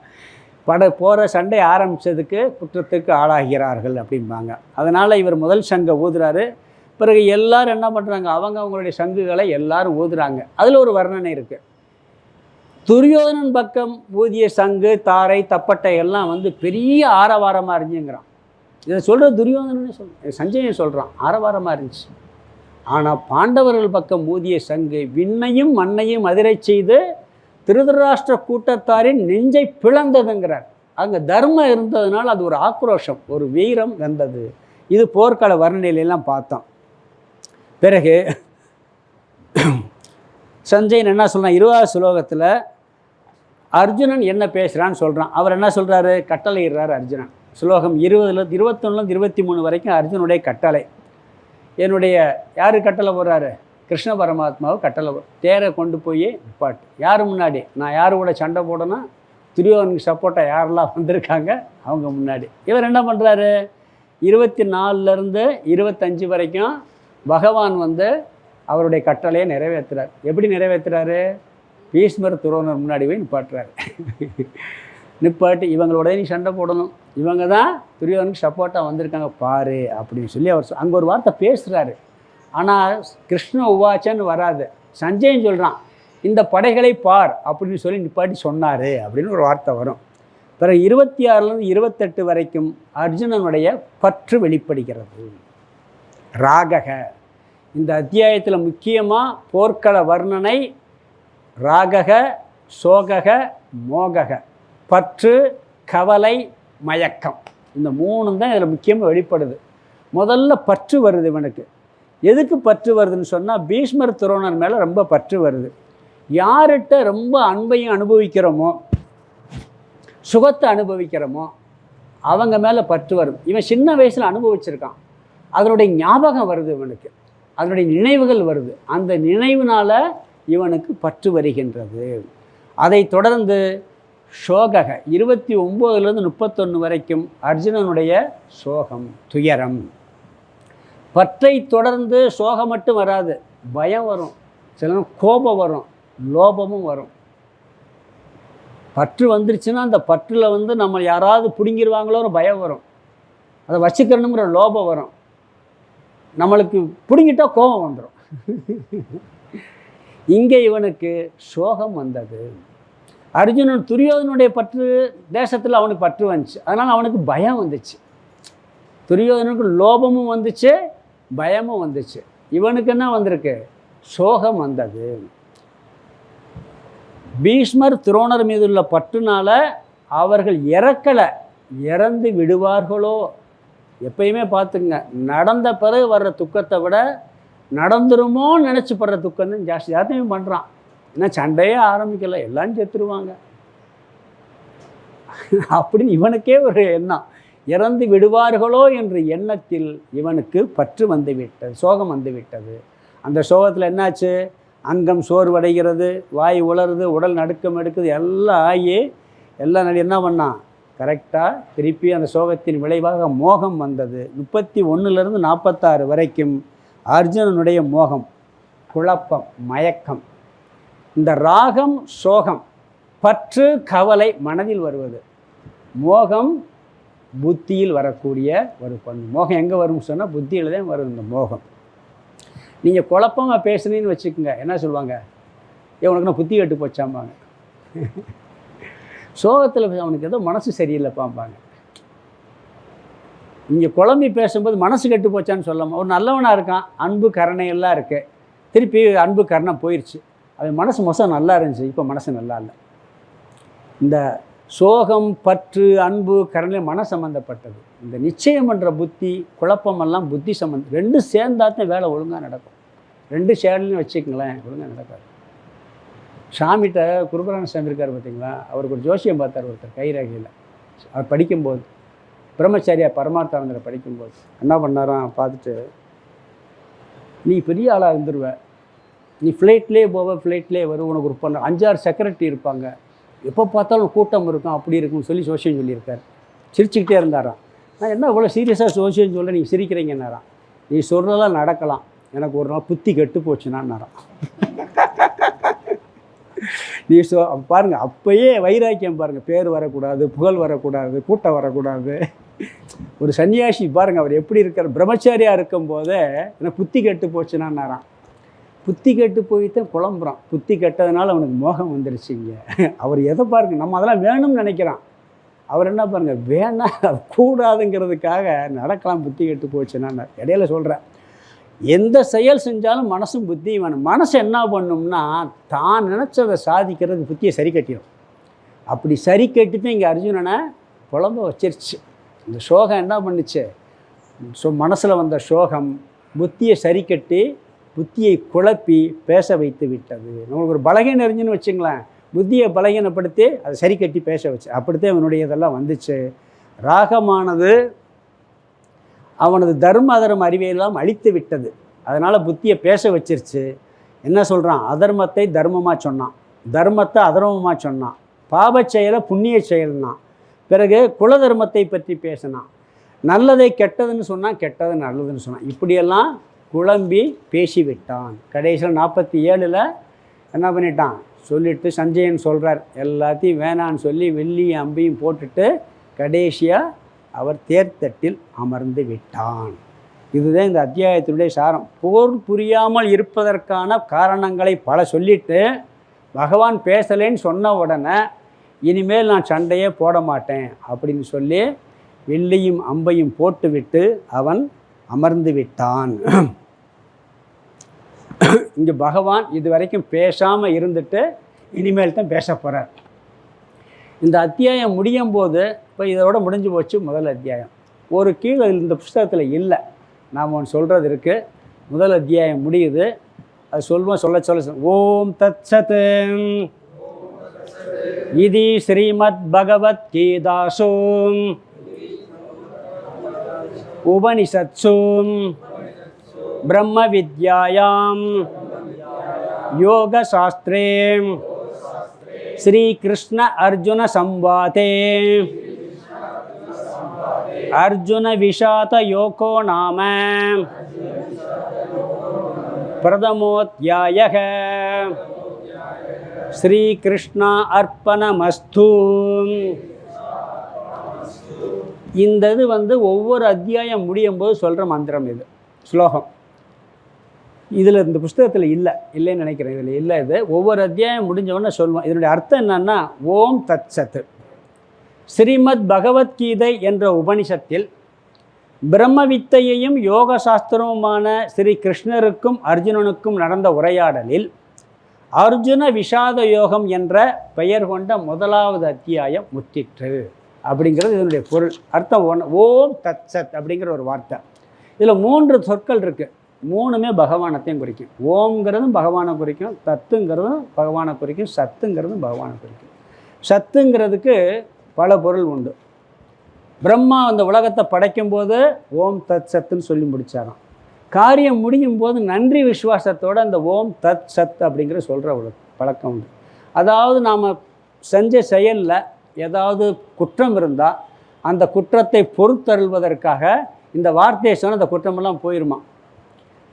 போகிற சண்டை ஆரம்பித்ததுக்கு குற்றத்துக்கு ஆளாகிறார்கள் அப்படிம்பாங்க. அதனால் இவர் முதல் சங்க ஊதுறாரு. பிறகு எல்லாரும் என்ன பண்ணுறாங்க? அவங்களுடைய சங்குகளை எல்லாரும் ஊதுறாங்க. அதில் ஒரு வர்ணனை இருக்குது. துரியோதனன் பக்கம் ஊதிய சங்கு, தாரை, தப்பட்டை எல்லாம் பெரிய ஆரவாரமாக இருந்துங்கிறான். இதை சொல்கிற துரியோதனன் சஞ்சயன் சொல்கிறான், ஆரவாரமாக இருந்துச்சு. ஆனால் பாண்டவர்கள் பக்கம் ஊதிய சங்கு விண்ணையும் மண்ணையும் அதிரை செய்து திருதராஷ்டிர கூட்டத்தாரின் நெஞ்சை பிளந்ததுங்கிறார். அங்கே தர்மம் இருந்ததுனால அது ஒரு ஆக்ரோஷம், ஒரு வீரம் வந்தது. இது போர்க்கால வர்ணனையிலெல்லாம் பார்த்தோம். பிறகு சஞ்சயன் என்ன சொல்கிறான்? 20வது ஸ்லோகத்தில் அர்ஜுனன் என்ன பேசுகிறான்னு சொல்கிறான். அவர் என்ன சொல்கிறாரு? கட்டளை இடுறார் அர்ஜுனன். ஸ்லோகம் 20லேருந்து 21லேருந்து 23 வரைக்கும் அர்ஜுனுடைய கட்டளை. என்னுடைய யார் கட்டளை போடுறாரு? கிருஷ்ண பரமாத்மாவை கட்டளை. தேரை கொண்டு போய் நிப்பாட்டு. யார் முன்னாடி? நான் யார் கூட சண்டை போடணும்? துரியோதனுக்கு சப்போர்ட்டாக யாரெல்லாம் வந்திருக்காங்க அவங்க முன்னாடி. இவர் என்ன பண்ணுறாரு? 24லேருந்து 25 வரைக்கும் பகவான் அவருடைய கட்டளையை நிறைவேற்றுறார். எப்படி நிறைவேற்றுறாரு? பீஷ்மர் துரோணர் முன்னாடி போய் நிப்பாட்டுறாரு. நிப்பாட்டி இவங்களோட நீ சண்டை போடணும், இவங்க தான் துரியோதனுக்கு சப்போர்ட்டாக வந்திருக்காங்க பாரு அப்படின்னு சொல்லி அவர் அங்கே ஒரு வார்த்தை பேசுகிறாரு. ஆனால் கிருஷ்ண உவாச்சன்னு வராது. சஞ்சயன் சொல்கிறான், இந்த படைகளை பார் அப்படின்னு சொல்லி நிப்பாட்டி சொன்னார் அப்படின்னு ஒரு வார்த்தை வரும். பிறகு 26லேருந்து 28 வரைக்கும் அர்ஜுனனுடைய பற்று வெளிப்படுகிறது. ராகக இந்த அத்தியாயத்தில் முக்கியமாக போர்க்கள வர்ணனை ராகக, சோகக, மோகக, பற்று, கவலை, மயக்கம். இந்த 3 தான் இதில் முக்கியமாக வெளிப்படுது. முதல்ல பற்று வருது இவனுக்கு. எதுக்கு பற்று வருதுன்னு சொன்னால் பீஷ்மர் துரோணர் மேலே ரொம்ப பற்று வருது. யார்கிட்ட ரொம்ப அன்பையும் அனுபவிக்கிறோமோ, சுகத்தை அனுபவிக்கிறோமோ அவங்க மேலே பற்று வருது. இவன் சின்ன வயசில் அனுபவிச்சிருக்கான், அதனுடைய ஞாபகம் வருது இவனுக்கு, அதனுடைய நினைவுகள் வருது. அந்த நினைவுனால் இவனுக்கு பற்று வருகின்றது. அதை தொடர்ந்து சோகக 29லேருந்து 31 வரைக்கும் அர்ஜுனனுடைய சோகம், துயரம். பற்றை தொடர்ந்து சோகம் மட்டும் வராது, பயம் வரும், சில கோபம் வரும், லோபமும் வரும். பற்று வந்துருச்சுன்னா அந்த பற்றில் நம்ம யாராவது பிடுங்கிடுவாங்களோன்னு பயம் வரும், அதை வச்சுக்கணுங்கிற லோபம் வரும். நம்மளுக்கு பிடுங்கிட்டா கோபம் வந்துடும். இங்கே இவனுக்கு சோகம் வந்தது. அர்ஜுனன் துரியோதனுடைய பற்று தேசத்தில் அவனுக்கு பற்று வந்துச்சு, அதனால் அவனுக்கு பயம் வந்துச்சு. துரியோதனுக்கு லோபமும் வந்துச்சு, பயமும் வந்துச்சு. இவனுக்கு என்ன வந்திருக்கு? சோகம் வந்தது. பீஷ்மர் துரோணர் மீது உள்ள பற்றுனால அவர்கள் இறக்கலை, இறந்து விடுவார்களோ. எப்பயுமே பார்த்துங்க, நடந்த பிறகு வர்ற துக்கத்தை விட நடந்துருமோன்னு நினச்சி படுற துக்கம் தான் ஜாஸ்தி. யாத்தையும் பண்ணுறான். ஏன்னா சண்டையே ஆரம்பிக்கலை, எல்லாம் செத்துருவாங்க அப்படின்னு இவனுக்கே ஒரு எண்ணம். இறந்து விடுவார்களோ என்ற எண்ணத்தில் இவனுக்கு பற்று வந்து விட்டது, சோகம் வந்து விட்டது. அந்த சோகத்தில் என்னாச்சு? அங்கம் சோர்வடைகிறது, வாய் உலருது, உடல் நடுக்கம் எடுக்குது, எல்லாம் ஆகி எல்லாம் என்ன பண்ணான்? கரெக்டாக திருப்பி அந்த சோகத்தின் விளைவாக மோகம் வந்தது. 31லேருந்து 46 வரைக்கும் அர்ஜுனனுடைய மோகம், குழப்பம், மயக்கம். இந்த ராகம் சோகம், பற்று கவலை மனதில் வருவது, மோகம் புத்தியில் வரக்கூடிய ஒரு பண்பு. மோகம் எங்கே வரும்னு சொன்னால் புத்தியில் தான் வரும் இந்த மோகம். நீங்கள் குழப்பமாக பேசுனீன்னு வச்சுக்கோங்க, என்ன சொல்லுவாங்க? உனக்கு நான் புத்தி கட்டு போச்சாம்பாங்க. சோகத்தில் அவனுக்கு ஏதோ மனசு சரியில்லை பாம்பாங்க. இங்கே குழம்பி பேசும்போது மனசு கெட்டு போச்சான்னு சொல்லாமல் ஒரு நல்லவனாக இருக்கான், அன்பு கருணை எல்லாம் இருக்குது, திருப்பி அன்பு கருணை போயிடுச்சு, அவன் மனசு மோசம் நல்லா இருந்துச்சு, இப்போ மனசு நல்லா இல்லை. இந்த சோகம் பற்று அன்பு கருணை மன சம்மந்தப்பட்டது. இந்த நிச்சயம் என்ற புத்தி குழப்பமெல்லாம் புத்தி சம்மந்தம். ரெண்டும் சேர்ந்தாத்தான் வேலை ஒழுங்காக நடக்கும். ரெண்டு சேனல்னு வச்சுக்கங்களேன், ஒழுங்காக நடக்காது. சாமிகிட்ட குருபரான சாமி இருக்கார் பார்த்தீங்களா, அவருக்கு ஒரு ஜோசியம் பார்த்தார் ஒருத்தர் கைரேகையில். அவர் படிக்கும்போது பிரம்மச்சாரியா பரமார்த்தானந்தரை படிக்கும்போது என்ன பண்ணாராம் பார்த்துட்டு, நீ பெரிய ஆளாக இருந்துருவ, நீ ஃப்ளைட்லேயே போவ, ஃப்ளைட்லேயே வரும், உனக்கு ஒரு 5-6 செக்ரட்டரி இருப்பாங்க, எப்போ பார்த்தாலும் கூட்டம் இருக்கும், அப்படி இருக்கும்னு சொல்லி ஜோசியம் சொல்லியிருக்கார். சிரிச்சுக்கிட்டே இருந்தாராம். நான் என்ன இவ்வளோ சீரியஸாக ஜோசியம் சொல்ல நீங்கள் சிரிக்கிறீங்கன்னாராம். நீ சொல்கிறதெல்லாம் நடக்கலாம், எனக்கு ஒரு நாள் புத்தி கெட்டு போச்சுன்னாராம். நீ பாருங்கள், அப்போயே வைராக்கியம் பாருங்கள், பேர் வரக்கூடாது, புகழ் வரக்கூடாது, கூட்டம் வரக்கூடாது. ஒரு சன்னியாசி பாருங்கள், அவர் எப்படி இருக்கார், பிரம்மச்சாரியாக இருக்கும்போதே எனக்கு புத்தி கெட்டு போச்சுன்னாராம். புத்தி கெட்டு போய்தான் குழம்புறான். புத்தி கெட்டதுனால அவனுக்கு மோகம் வந்துருச்சுங்க. அவர் எதை பாருங்கள், நம்ம அதெல்லாம் வேணும்னு நினைக்கிறான், அவர் என்ன பாருங்கள், வேணாம் அது கூடாதுங்கிறதுக்காக நடக்கலாம், புத்தி கெட்டு போச்சுன்னா. இடையில சொல்கிறேன், எந்த செயல் செஞ்சாலும் மனசும் புத்தியும் வேணும். மனசு என்ன பண்ணும்னா, தான் நினச்சதை சாதிக்கிறதுக்கு புத்தியை சரி கட்டிடும். அப்படி சரி கட்டிட்டு இங்கே அர்ஜுனனை குழம்ப வச்சிருச்சு. இந்த சோகம் என்ன பண்ணுச்சு, மனசில் வந்த சோகம் புத்தியை சரி கட்டி புத்தியை குழப்பி பேச வைத்து விட்டது. நம்மளுக்கு ஒரு பலகீனம் இருந்துன்னு வச்சுங்களேன், புத்தியை பலகீனப்படுத்தி அதை சரி கட்டி பேச வச்சு, அப்படித்தான் அவனுடைய இதெல்லாம் வந்துச்சு. ராகமானது அவனது தர்ம அதர்ம அறிவையெல்லாம் அழித்து விட்டது. அதனால் புத்தியை பேச வச்சிருச்சு. என்ன சொல்கிறான், அதர்மத்தை தர்மமாக சொன்னான், தர்மத்தை அதர்மமாக சொன்னான், பாப செயலை புண்ணிய செயல்னான், பிறகு குல தர்மத்தை பற்றி பேசினான், நல்லதை கெட்டதுன்னு சொன்னான், கெட்டது நல்லதுன்னு சொன்னான். இப்படியெல்லாம் குழம்பி பேசிவிட்டான். கடைசியில் 47 என்ன பண்ணிட்டான் சொல்லிவிட்டு சஞ்சயன் சொல்கிறார், எல்லாத்தையும் வேணான்னு சொல்லி வெள்ளியும் அம்பையும் போட்டுட்டு கடைசியாக அவர் தேர்தட்டில் அமர்ந்து விட்டான். இதுதான் இந்த அத்தியாயத்தினுடைய சாரம். போர் புரியாமல் இருப்பதற்கான காரணங்களை பல சொல்லிட்டு பகவான் பேசலேன்னு சொன்ன உடனே இனிமேல் நான் சண்டையே போட மாட்டேன் அப்படின்னு சொல்லி வெள்ளியும் அம்பையும் போட்டுவிட்டு அவன் அமர்ந்து விட்டான். இங்கே பகவான் இது வரைக்கும் பேசாமல் இருந்துட்டு இனிமேல் தான் பேச போகிறார். இந்த அத்தியாயம் முடியும் போது, இப்போ இதோட முடிஞ்சு போச்சு முதல் அத்தியாயம். ஒரு கீழே இந்த புஸ்தகத்தில் இல்லை, நாம் ஒன்று சொல்கிறது இருக்குது. முதல் அத்தியாயம் முடியுது, அது சொல்லுவோம், சொல்ல ஓம் தத் சத் இது ஸ்ரீமத் பகவத் கீதாசு உபனிஷத்சு பிரம்ம வித்யாயாம் யோக சாஸ்திரே ஸ்ரீ கிருஷ்ண அர்ஜுன சம்வாதே அர்ஜுன விஷாத யோகோ நாம பிரதமோத்யாயக ஸ்ரீ கிருஷ்ணா அர்ப்பணமஸ்து. இந்த இது ஒவ்வொரு அத்தியாயம் முடியும் போது சொல்கிற மந்திரம், இது ஸ்லோகம். இதில் இந்த புஸ்தகத்தில் இல்லைன்னு நினைக்கிறேன், இதில் இல்லை. இது ஒவ்வொரு அத்தியாயம் முடிஞ்சவொடனே சொல்லுவோம். இதனுடைய அர்த்தம் என்னன்னா, ஓம் தத் சத். ஸ்ரீமத் பகவத்கீதை என்ற உபனிஷத்தில் பிரம்ம வித்தையையும் யோக சாஸ்திரமுமான ஸ்ரீ கிருஷ்ணருக்கும் அர்ஜுனனுக்கும் நடந்த உரையாடலில் அர்ஜுன விஷாத யோகம் என்ற பெயர் கொண்ட முதலாவது அத்தியாயம் முற்றிற்று அப்படிங்கிறது இதனுடைய பொருள். அர்த்தம் ஓம் தத் சத் அப்படிங்கிற ஒரு வார்த்தை. இதில் 3 சொற்கள் இருக்குது, 3மே பகவானத்தையும் குறிக்கும். ஓம்ங்கிறதும் பகவானை குறிக்கும், தத்துங்கிறதும் பகவானை குறிக்கும், சத்துங்கிறதும் பகவானை குறிக்கும். சத்துங்கிறதுக்கு பல பொருள் உண்டு. பிரம்மா அந்த உலகத்தை படைக்கும்போது ஓம் தத் சத்துன்னு சொல்லி முடித்தாராம். காரியம் முடியும் போது நன்றி விசுவாசத்தோடு அந்த ஓம் தத் சத் அப்படிங்கிற சொல்கிற ஒரு பழக்கம் உண்டு. அதாவது நாம் செஞ்ச செயலில் ஏதாவது குற்றம் இருந்தால் அந்த குற்றத்தை பொறுத்தருள்வதற்காக இந்த வார்த்தையை சொன்ன அந்த குற்றமெல்லாம் போயிருமா.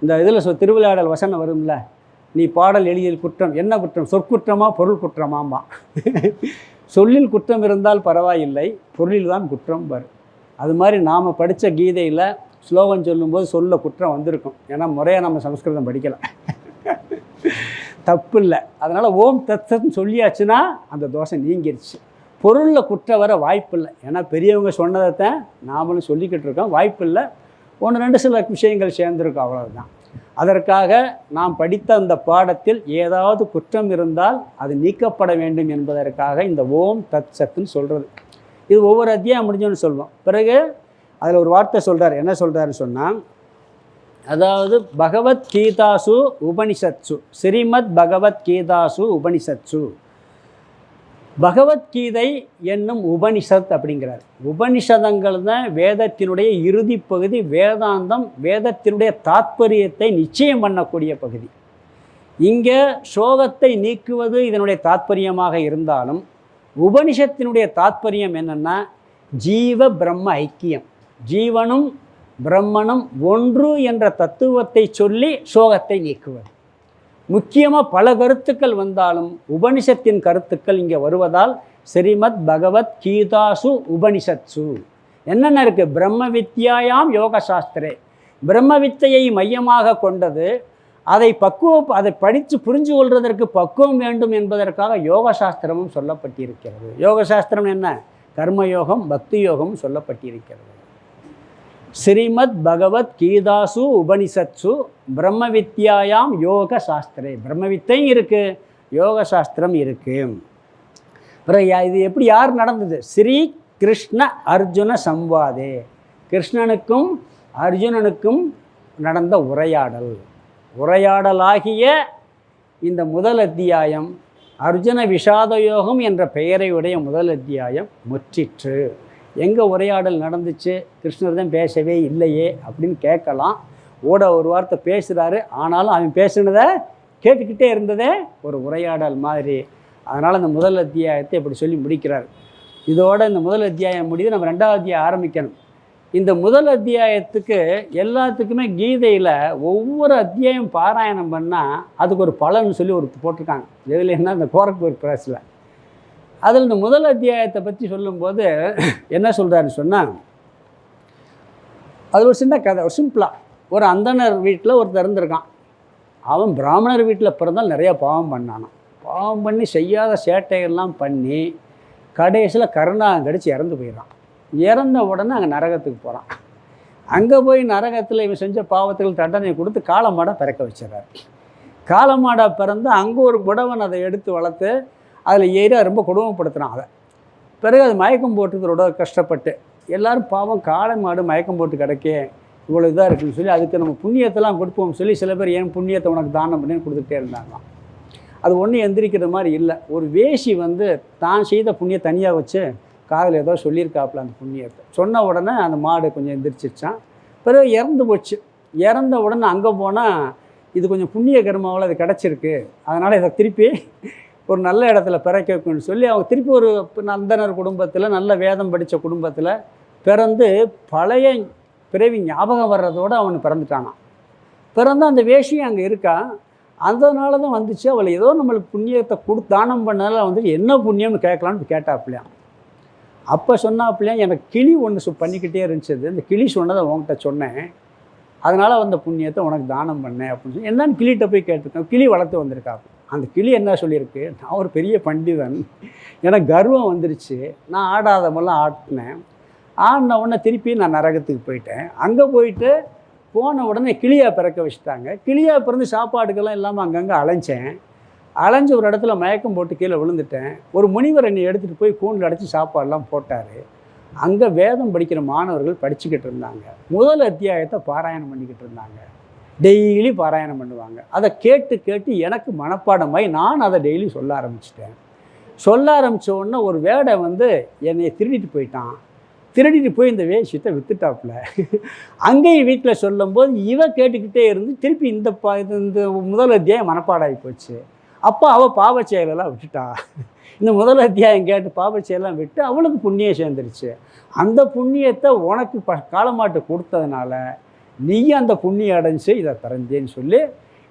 இந்த இதில் திருவிளையாடல் வசனம் வரும்ல, நீ பாடல் எழுதியல் குற்றம், என்ன குற்றம், சொற்குற்றமா பொருள் குற்றமாம்பா. சொல்லில் குற்றம் இருந்தால் பரவாயில்லை, பொருளில் தான் குற்றம் வரும். அது மாதிரி நாம் படித்த கீதையில் ஸ்லோகம் சொல்லும்போது சொல்ல குற்றம் வந்திருக்கும். ஏன்னா முறையாக நம்ம சமஸ்கிருதம் படிக்கலை, தப்பு இல்லை. அதனால் ஓம் தத் சத்னு சொல்லியாச்சுன்னா அந்த தோஷம் நீங்கிருச்சு. பொருளில் குற்றம் வர வாய்ப்பில்லை. ஏன்னா பெரியவங்க சொன்னதைத்தான் நாமளும் சொல்லிக்கிட்டு இருக்கோம். வாய்ப்பில்லை, ஒன்று ரெண்டு சில விஷயங்கள் சேர்ந்துருக்கும், அவ்வளவுதான். அதற்காக நாம் படித்த அந்த பாடத்தில் ஏதாவது குற்றம் இருந்தால் அது நீக்கப்பட வேண்டும் என்பதற்காக இந்த ஓம் தத் சத்துன்னு சொல்கிறது. இது ஒவ்வொரு அத்தியாயம் முடிஞ்சோன்னு சொல்லுவோம். பிறகு அதில் ஒரு வார்த்தை சொல்கிறார். என்ன சொல்கிறாருன்னு சொன்னால், அதாவது பகவத்கீதாசு உபனிஷத்சு, ஸ்ரீமத் பகவத்கீதாசு உபனிஷத்சு, பகவத்கீதை என்னும் உபனிஷத் அப்படிங்கிறார். உபனிஷதங்கள் தான் வேதத்தினுடைய இறுதி பகுதி. வேதாந்தம் வேதத்தினுடைய தாத்பரியத்தை நிச்சயம் பண்ணக்கூடிய பகுதி. இங்கே சோகத்தை நீக்குவது இதனுடைய தாத்பரியமாக இருந்தாலும் உபனிஷத்தினுடைய தாத்பரியம் என்னென்னா ஜீவ பிரம்ம ஐக்கியம், ஜீவனும் பிரம்மனும் ஒன்று என்ற தத்துவத்தை சொல்லி சோகத்தை நீக்குவது. முக்கியமாக பல கருத்துக்கள் வந்தாலும் உபனிஷத்தின் கருத்துக்கள் இங்கே வருவதால் ஸ்ரீமத் பகவத் கீதாசு உபனிஷத்சு என்னென்ன இருக்குது? பிரம்ம வித்யாயாம் யோக சாஸ்திரே, பிரம்ம வித்தையை மையமாக கொண்டது. அதை படித்து புரிஞ்சு கொள்வதற்கு பக்குவம் வேண்டும் என்பதற்காக யோக சாஸ்திரமும் சொல்லப்பட்டிருக்கிறது. யோக சாஸ்திரம் என்ன? கர்மயோகம், பக்தி யோகம் சொல்லப்பட்டிருக்கிறது. ஸ்ரீமத் பகவத் கீதாசு உபனிஷத்சு பிரம்ம வித்யாயாம் யோக சாஸ்திரே, பிரம்ம வித்தையும் இருக்குது, யோக சாஸ்திரம் இருக்குது. இது எப்படி யார் நடந்தது? ஸ்ரீ கிருஷ்ண அர்ஜுன சம்வாதே, கிருஷ்ணனுக்கும் அர்ஜுனனுக்கும் நடந்த உரையாடலாகிய இந்த முதல் அத்தியாயம் அர்ஜுன விஷாத யோகம் என்ற பெயரை உடைய முதல் அத்தியாயம் முற்றிற்று. எங்கே உரையாடல் நடந்துச்சு? கிருஷ்ணர் தான் பேசவே இல்லையே அப்படின்னு கேட்கலாம். ஒரு வார்த்தை பேசுகிறாரு, ஆனாலும் அவன் பேசுனதை கேட்டுக்கிட்டே இருந்ததே ஒரு உரையாடல் மாதிரி. அதனால் அந்த முதல் அத்தியாயத்தை இப்படி சொல்லி முடிக்கிறார். இதோட இந்த முதல் அத்தியாயம் முடிது, நம்ம ரெண்டாவது அத்தியாயம் ஆரம்பிக்கணும். இந்த முதல் அத்தியாயத்துக்கு எல்லாத்துக்குமே கீதையில் ஒவ்வொரு அத்தியாயம் பாராயணம் பண்ணால் அதுக்கு ஒரு பலன்னு சொல்லி ஒரு போட்டிருக்காங்க. எதில் என்ன? இந்த கோரக்பூர் பிரஸில். அதில் இந்த முதல் அத்தியாயத்தை பற்றி சொல்லும்போது என்ன சொல்கிறாருன்னு சொன்னால், அது ஒரு சின்ன கதை, ஒரு சிம்பிளாக. ஒரு அந்தனர் வீட்டில் ஒருத்தர் இருந்திருக்கான். அவன் பிராமணர் வீட்டில் பிறந்தால் நிறையா பாவம் பண்ணானான். பாவம் பண்ணி செய்யாத சேட்டையெல்லாம் பண்ணி கடைசியில் கருணாகம் கடிச்சு இறந்து போயிடறான். இறந்த உடனே அங்கே நரகத்துக்கு போகிறான். அங்கே போய் நரகத்தில் இவன் செஞ்ச பாவத்துக்கு தண்டனை கொடுத்து காளமாடை பிறக்க வச்சிடறாரு. காளமாடை பிறந்து அங்கே ஒரு புடவன் அதை எடுத்து வளர்த்து அதில் ஏறி ரொம்ப கொடுமைப்படுத்துகிறான். அதை பிறகு அது மயக்கம் போட்டுக்கிறோட கஷ்டப்பட்டு எல்லோரும் பாவம் காளை மாடு மயக்கம் போட்டு கிடக்கே, இவ்வளோ இதாக இருக்குன்னு சொல்லி அதுக்கு நம்ம புண்ணியத்தெல்லாம் கொடுப்போம்னு சொல்லி சில பேர் ஏன் புண்ணியத்தை உனக்கு தானம் பண்ணி கொடுத்துட்டே இருந்தாங்களாம். அது ஒன்றும் எந்திரிக்கிற மாதிரி இல்லை. ஒரு வேஷி தான் செய்த புண்ணியம் தனியாக வச்சு காதில் ஏதோ சொல்லியிருக்காப்புல அந்த புண்ணியத்தை சொன்ன உடனே அந்த மாடு கொஞ்சம் எந்திரிச்சிச்சான். பிறகு இறந்து போச்சு. இறந்த உடனே அங்கே போனால் இது கொஞ்சம் புண்ணிய கர்மாவில் அது கிடச்சிருக்கு, அதனால் இதை திருப்பி ஒரு நல்ல இடத்துல பிறக்க வைக்கணும்னு சொல்லி அவங்க திருப்பி ஒரு அந்தனர் குடும்பத்தில், நல்ல வேதம் படித்த குடும்பத்தில் பிறந்து பழைய பிறவி ஞாபகம் வர்றதோடு அவனு பிறந்துட்டானான். பிறந்து அந்த வேஷியும் அங்கே இருக்கா. அதனால தான் வந்துச்சு. அவளை ஏதோ நம்மளுக்கு புண்ணியத்தை தானம் பண்ணால என்ன புண்ணியம்னு கேட்கலான்னு கேட்டாப்பிலையாம். அப்போ சொன்னாப்பிலையாம், எனக்கு கிளி ஒன்று பண்ணிக்கிட்டே இருந்துச்சு. அந்த கிளி சொன்னதை உங்கள்கிட்ட சொன்னேன், அதனால் அந்த புண்ணியத்தை உனக்கு தானம் பண்ணேன் அப்படின்னு சொல்லி என்னன்னு கிளிகிட்ட போய் கேட்டிருக்கேன். கிளி வளர்த்து வந்திருக்காப்பு. அந்த கிளி என்ன சொல்லியிருக்கு, நான் ஒரு பெரிய பண்டிதன், எனக்கு கர்வம் வந்துருச்சு, நான் ஆடாதமெல்லாம் ஆட்டினேன், ஆடின உடனே திருப்பி நான் நரகத்துக்கு போயிட்டேன். அங்கே போயிட்டு போன உடனே கிளியாக பிறக்க வச்சுட்டாங்க. கிளியாக பிறந்து சாப்பாடுக்கெல்லாம் இல்லாமல் அங்கங்கே அலைஞ்சு ஒரு இடத்துல மயக்கம் போட்டு கீழே விழுந்துட்டேன். ஒரு முனிவர் என்னை எடுத்துகிட்டு போய் கூண்டில் அடைச்சி சாப்பாடெல்லாம் போட்டார். அங்கே வேதம் படிக்கிற மாணவர்கள் படிச்சுக்கிட்டு இருந்தாங்க. முதல் அத்தியாயத்தை பாராயணம் பண்ணிக்கிட்டு இருந்தாங்க. டெய்லி பாராயணம் பண்ணுவாங்க. அதை கேட்டு எனக்கு மனப்பாடமாய் நான் அதை டெய்லி சொல்ல ஆரம்பிச்சிட்டேன். சொல்ல ஆரம்பித்த உடனே ஒரு வேடை என்னை திருடிட்டு போயிட்டான். திருடிட்டு போய் இந்த வேஷத்தை விற்றுட்டாப்புல. அங்கேயும் வீட்டில் சொல்லும்போது கேட்டுக்கிட்டே இருந்து திருப்பி இந்த முதல் அத்தியாயம் மனப்பாடாகி போச்சு. அப்போ அவள் பாவச் செயலெல்லாம் விட்டுட்டா. இந்த முதல் அத்தியாயம் கேட்டு பாவச் செயலெல்லாம் விட்டு அவளுக்கு புண்ணியம் சேர்ந்துருச்சு. அந்த புண்ணியத்தை உனக்கு காளமாட்டு கொடுத்ததுனால நீ அந்த புண்ணியம் அடைஞ்சு இதை பிறந்தேன்னு சொல்லி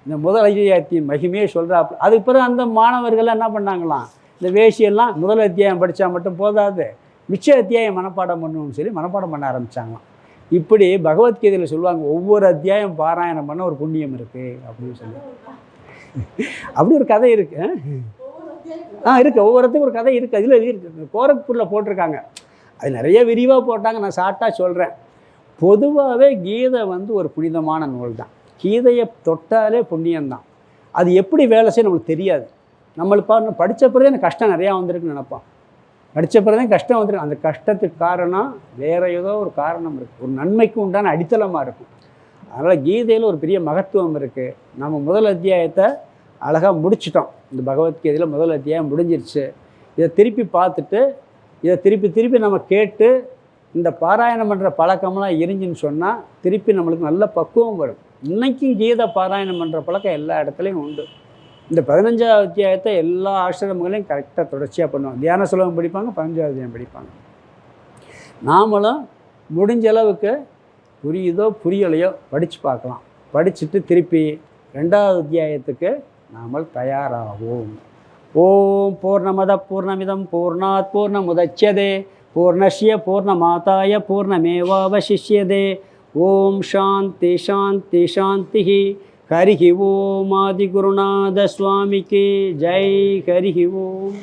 இந்த முதல் அத்தியாயத்தின் மகிமையை சொல்கிறாப்புல. அதுக்கு பிறகு அந்த மாணவர்கள் என்ன பண்ணாங்களாம், இந்த வேஷியெல்லாம் முதல் அத்தியாயம் படித்தா மட்டும் போதாது, மிச்ச அத்தியாயம் மனப்பாடம் பண்ணணும்னு சொல்லி மனப்பாடம் பண்ண ஆரம்பித்தாங்களாம். இப்படி பகவத்கீதையில் சொல்லுவாங்க, ஒவ்வொரு அத்தியாயம் பாராயணம் பண்ண ஒரு புண்ணியம் இருக்குது அப்படின்னு சொல்லி. அப்படி ஒரு கதை இருக்குது. இருக்குது, ஒவ்வொருத்துக்கும் ஒரு கதை இருக்குது. அதில் எழுதியிருக்கு, கோரக்பூரில் போட்டிருக்காங்க. அது நிறைய விரிவாக போட்டாங்க, நான் ஷார்ட்டாக சொல்கிறேன். பொதுவாகவே கீதை வந்து ஒரு புனிதமான நூல் தான். கீதையை தொட்டாலே புண்ணியம்தான். அது எப்படி வேலை செய்ய நம்மளுக்கு தெரியாது. நம்மளுக்கு படித்த பிறகு எனக்கு கஷ்டம் நிறையா வந்திருக்குன்னு நினைப்பான். படித்த பிறகு தான் கஷ்டம் வந்துருக்கு. அந்த கஷ்டத்துக்கு காரணம் வேறு ஏதோ ஒரு காரணம் இருக்குது, ஒரு நன்மைக்கு உண்டான அடித்தளமாக இருக்கும். அதனால் கீதையில் ஒரு பெரிய மகத்துவம் இருக்குது. நம்ம முதல் அத்தியாயத்தை அழகாக முடிச்சிட்டோம். இந்த பகவத்கீதையில் முதல் அத்தியாயம் முடிஞ்சிருச்சு. இதை திருப்பி பார்த்துட்டு இதை திருப்பி திருப்பி நம்ம கேட்டு இந்த பாராயணம் பண்ணுற பழக்கம்லாம் இருந்துன்னு சொன்னால் திருப்பி நம்மளுக்கு நல்ல பக்குவம் வரும். இன்றைக்கும் கீதை பாராயணம் பண்ணுற பழக்கம் எல்லா இடத்துலையும் உண்டு. இந்த 15ஆவது அத்தியாயத்தை எல்லா ஆசிரமங்களையும் கரெக்டாக தொடர்ச்சியாக பண்ணுவாங்க. தியான சுலபம் படிப்பாங்க, 15ஆவது அத்தியாயம் படிப்பாங்க. நாமளும் முடிஞ்ச அளவுக்கு புரியுதோ புரியலையோ படித்து பார்க்கலாம். படிச்சுட்டு திருப்பி 2வது அத்தியாயத்துக்கு நாம் தயாராகும். ஓம் பூர்ணமத பூர்ணமிதம் பூர்ணாத் பூர்ணமுதச்யதே பூர்ணஸ்ய பூர்ணமாதாய பூர்ணமேவாவசிஷ்யதே. ஓம் சாந்தி சாந்தி சாந்தி. ஹரிஹி ஓம். ஆதிகுருநாத சுவாமிக்கு ஜெய். ஹரிஹி ஓம்.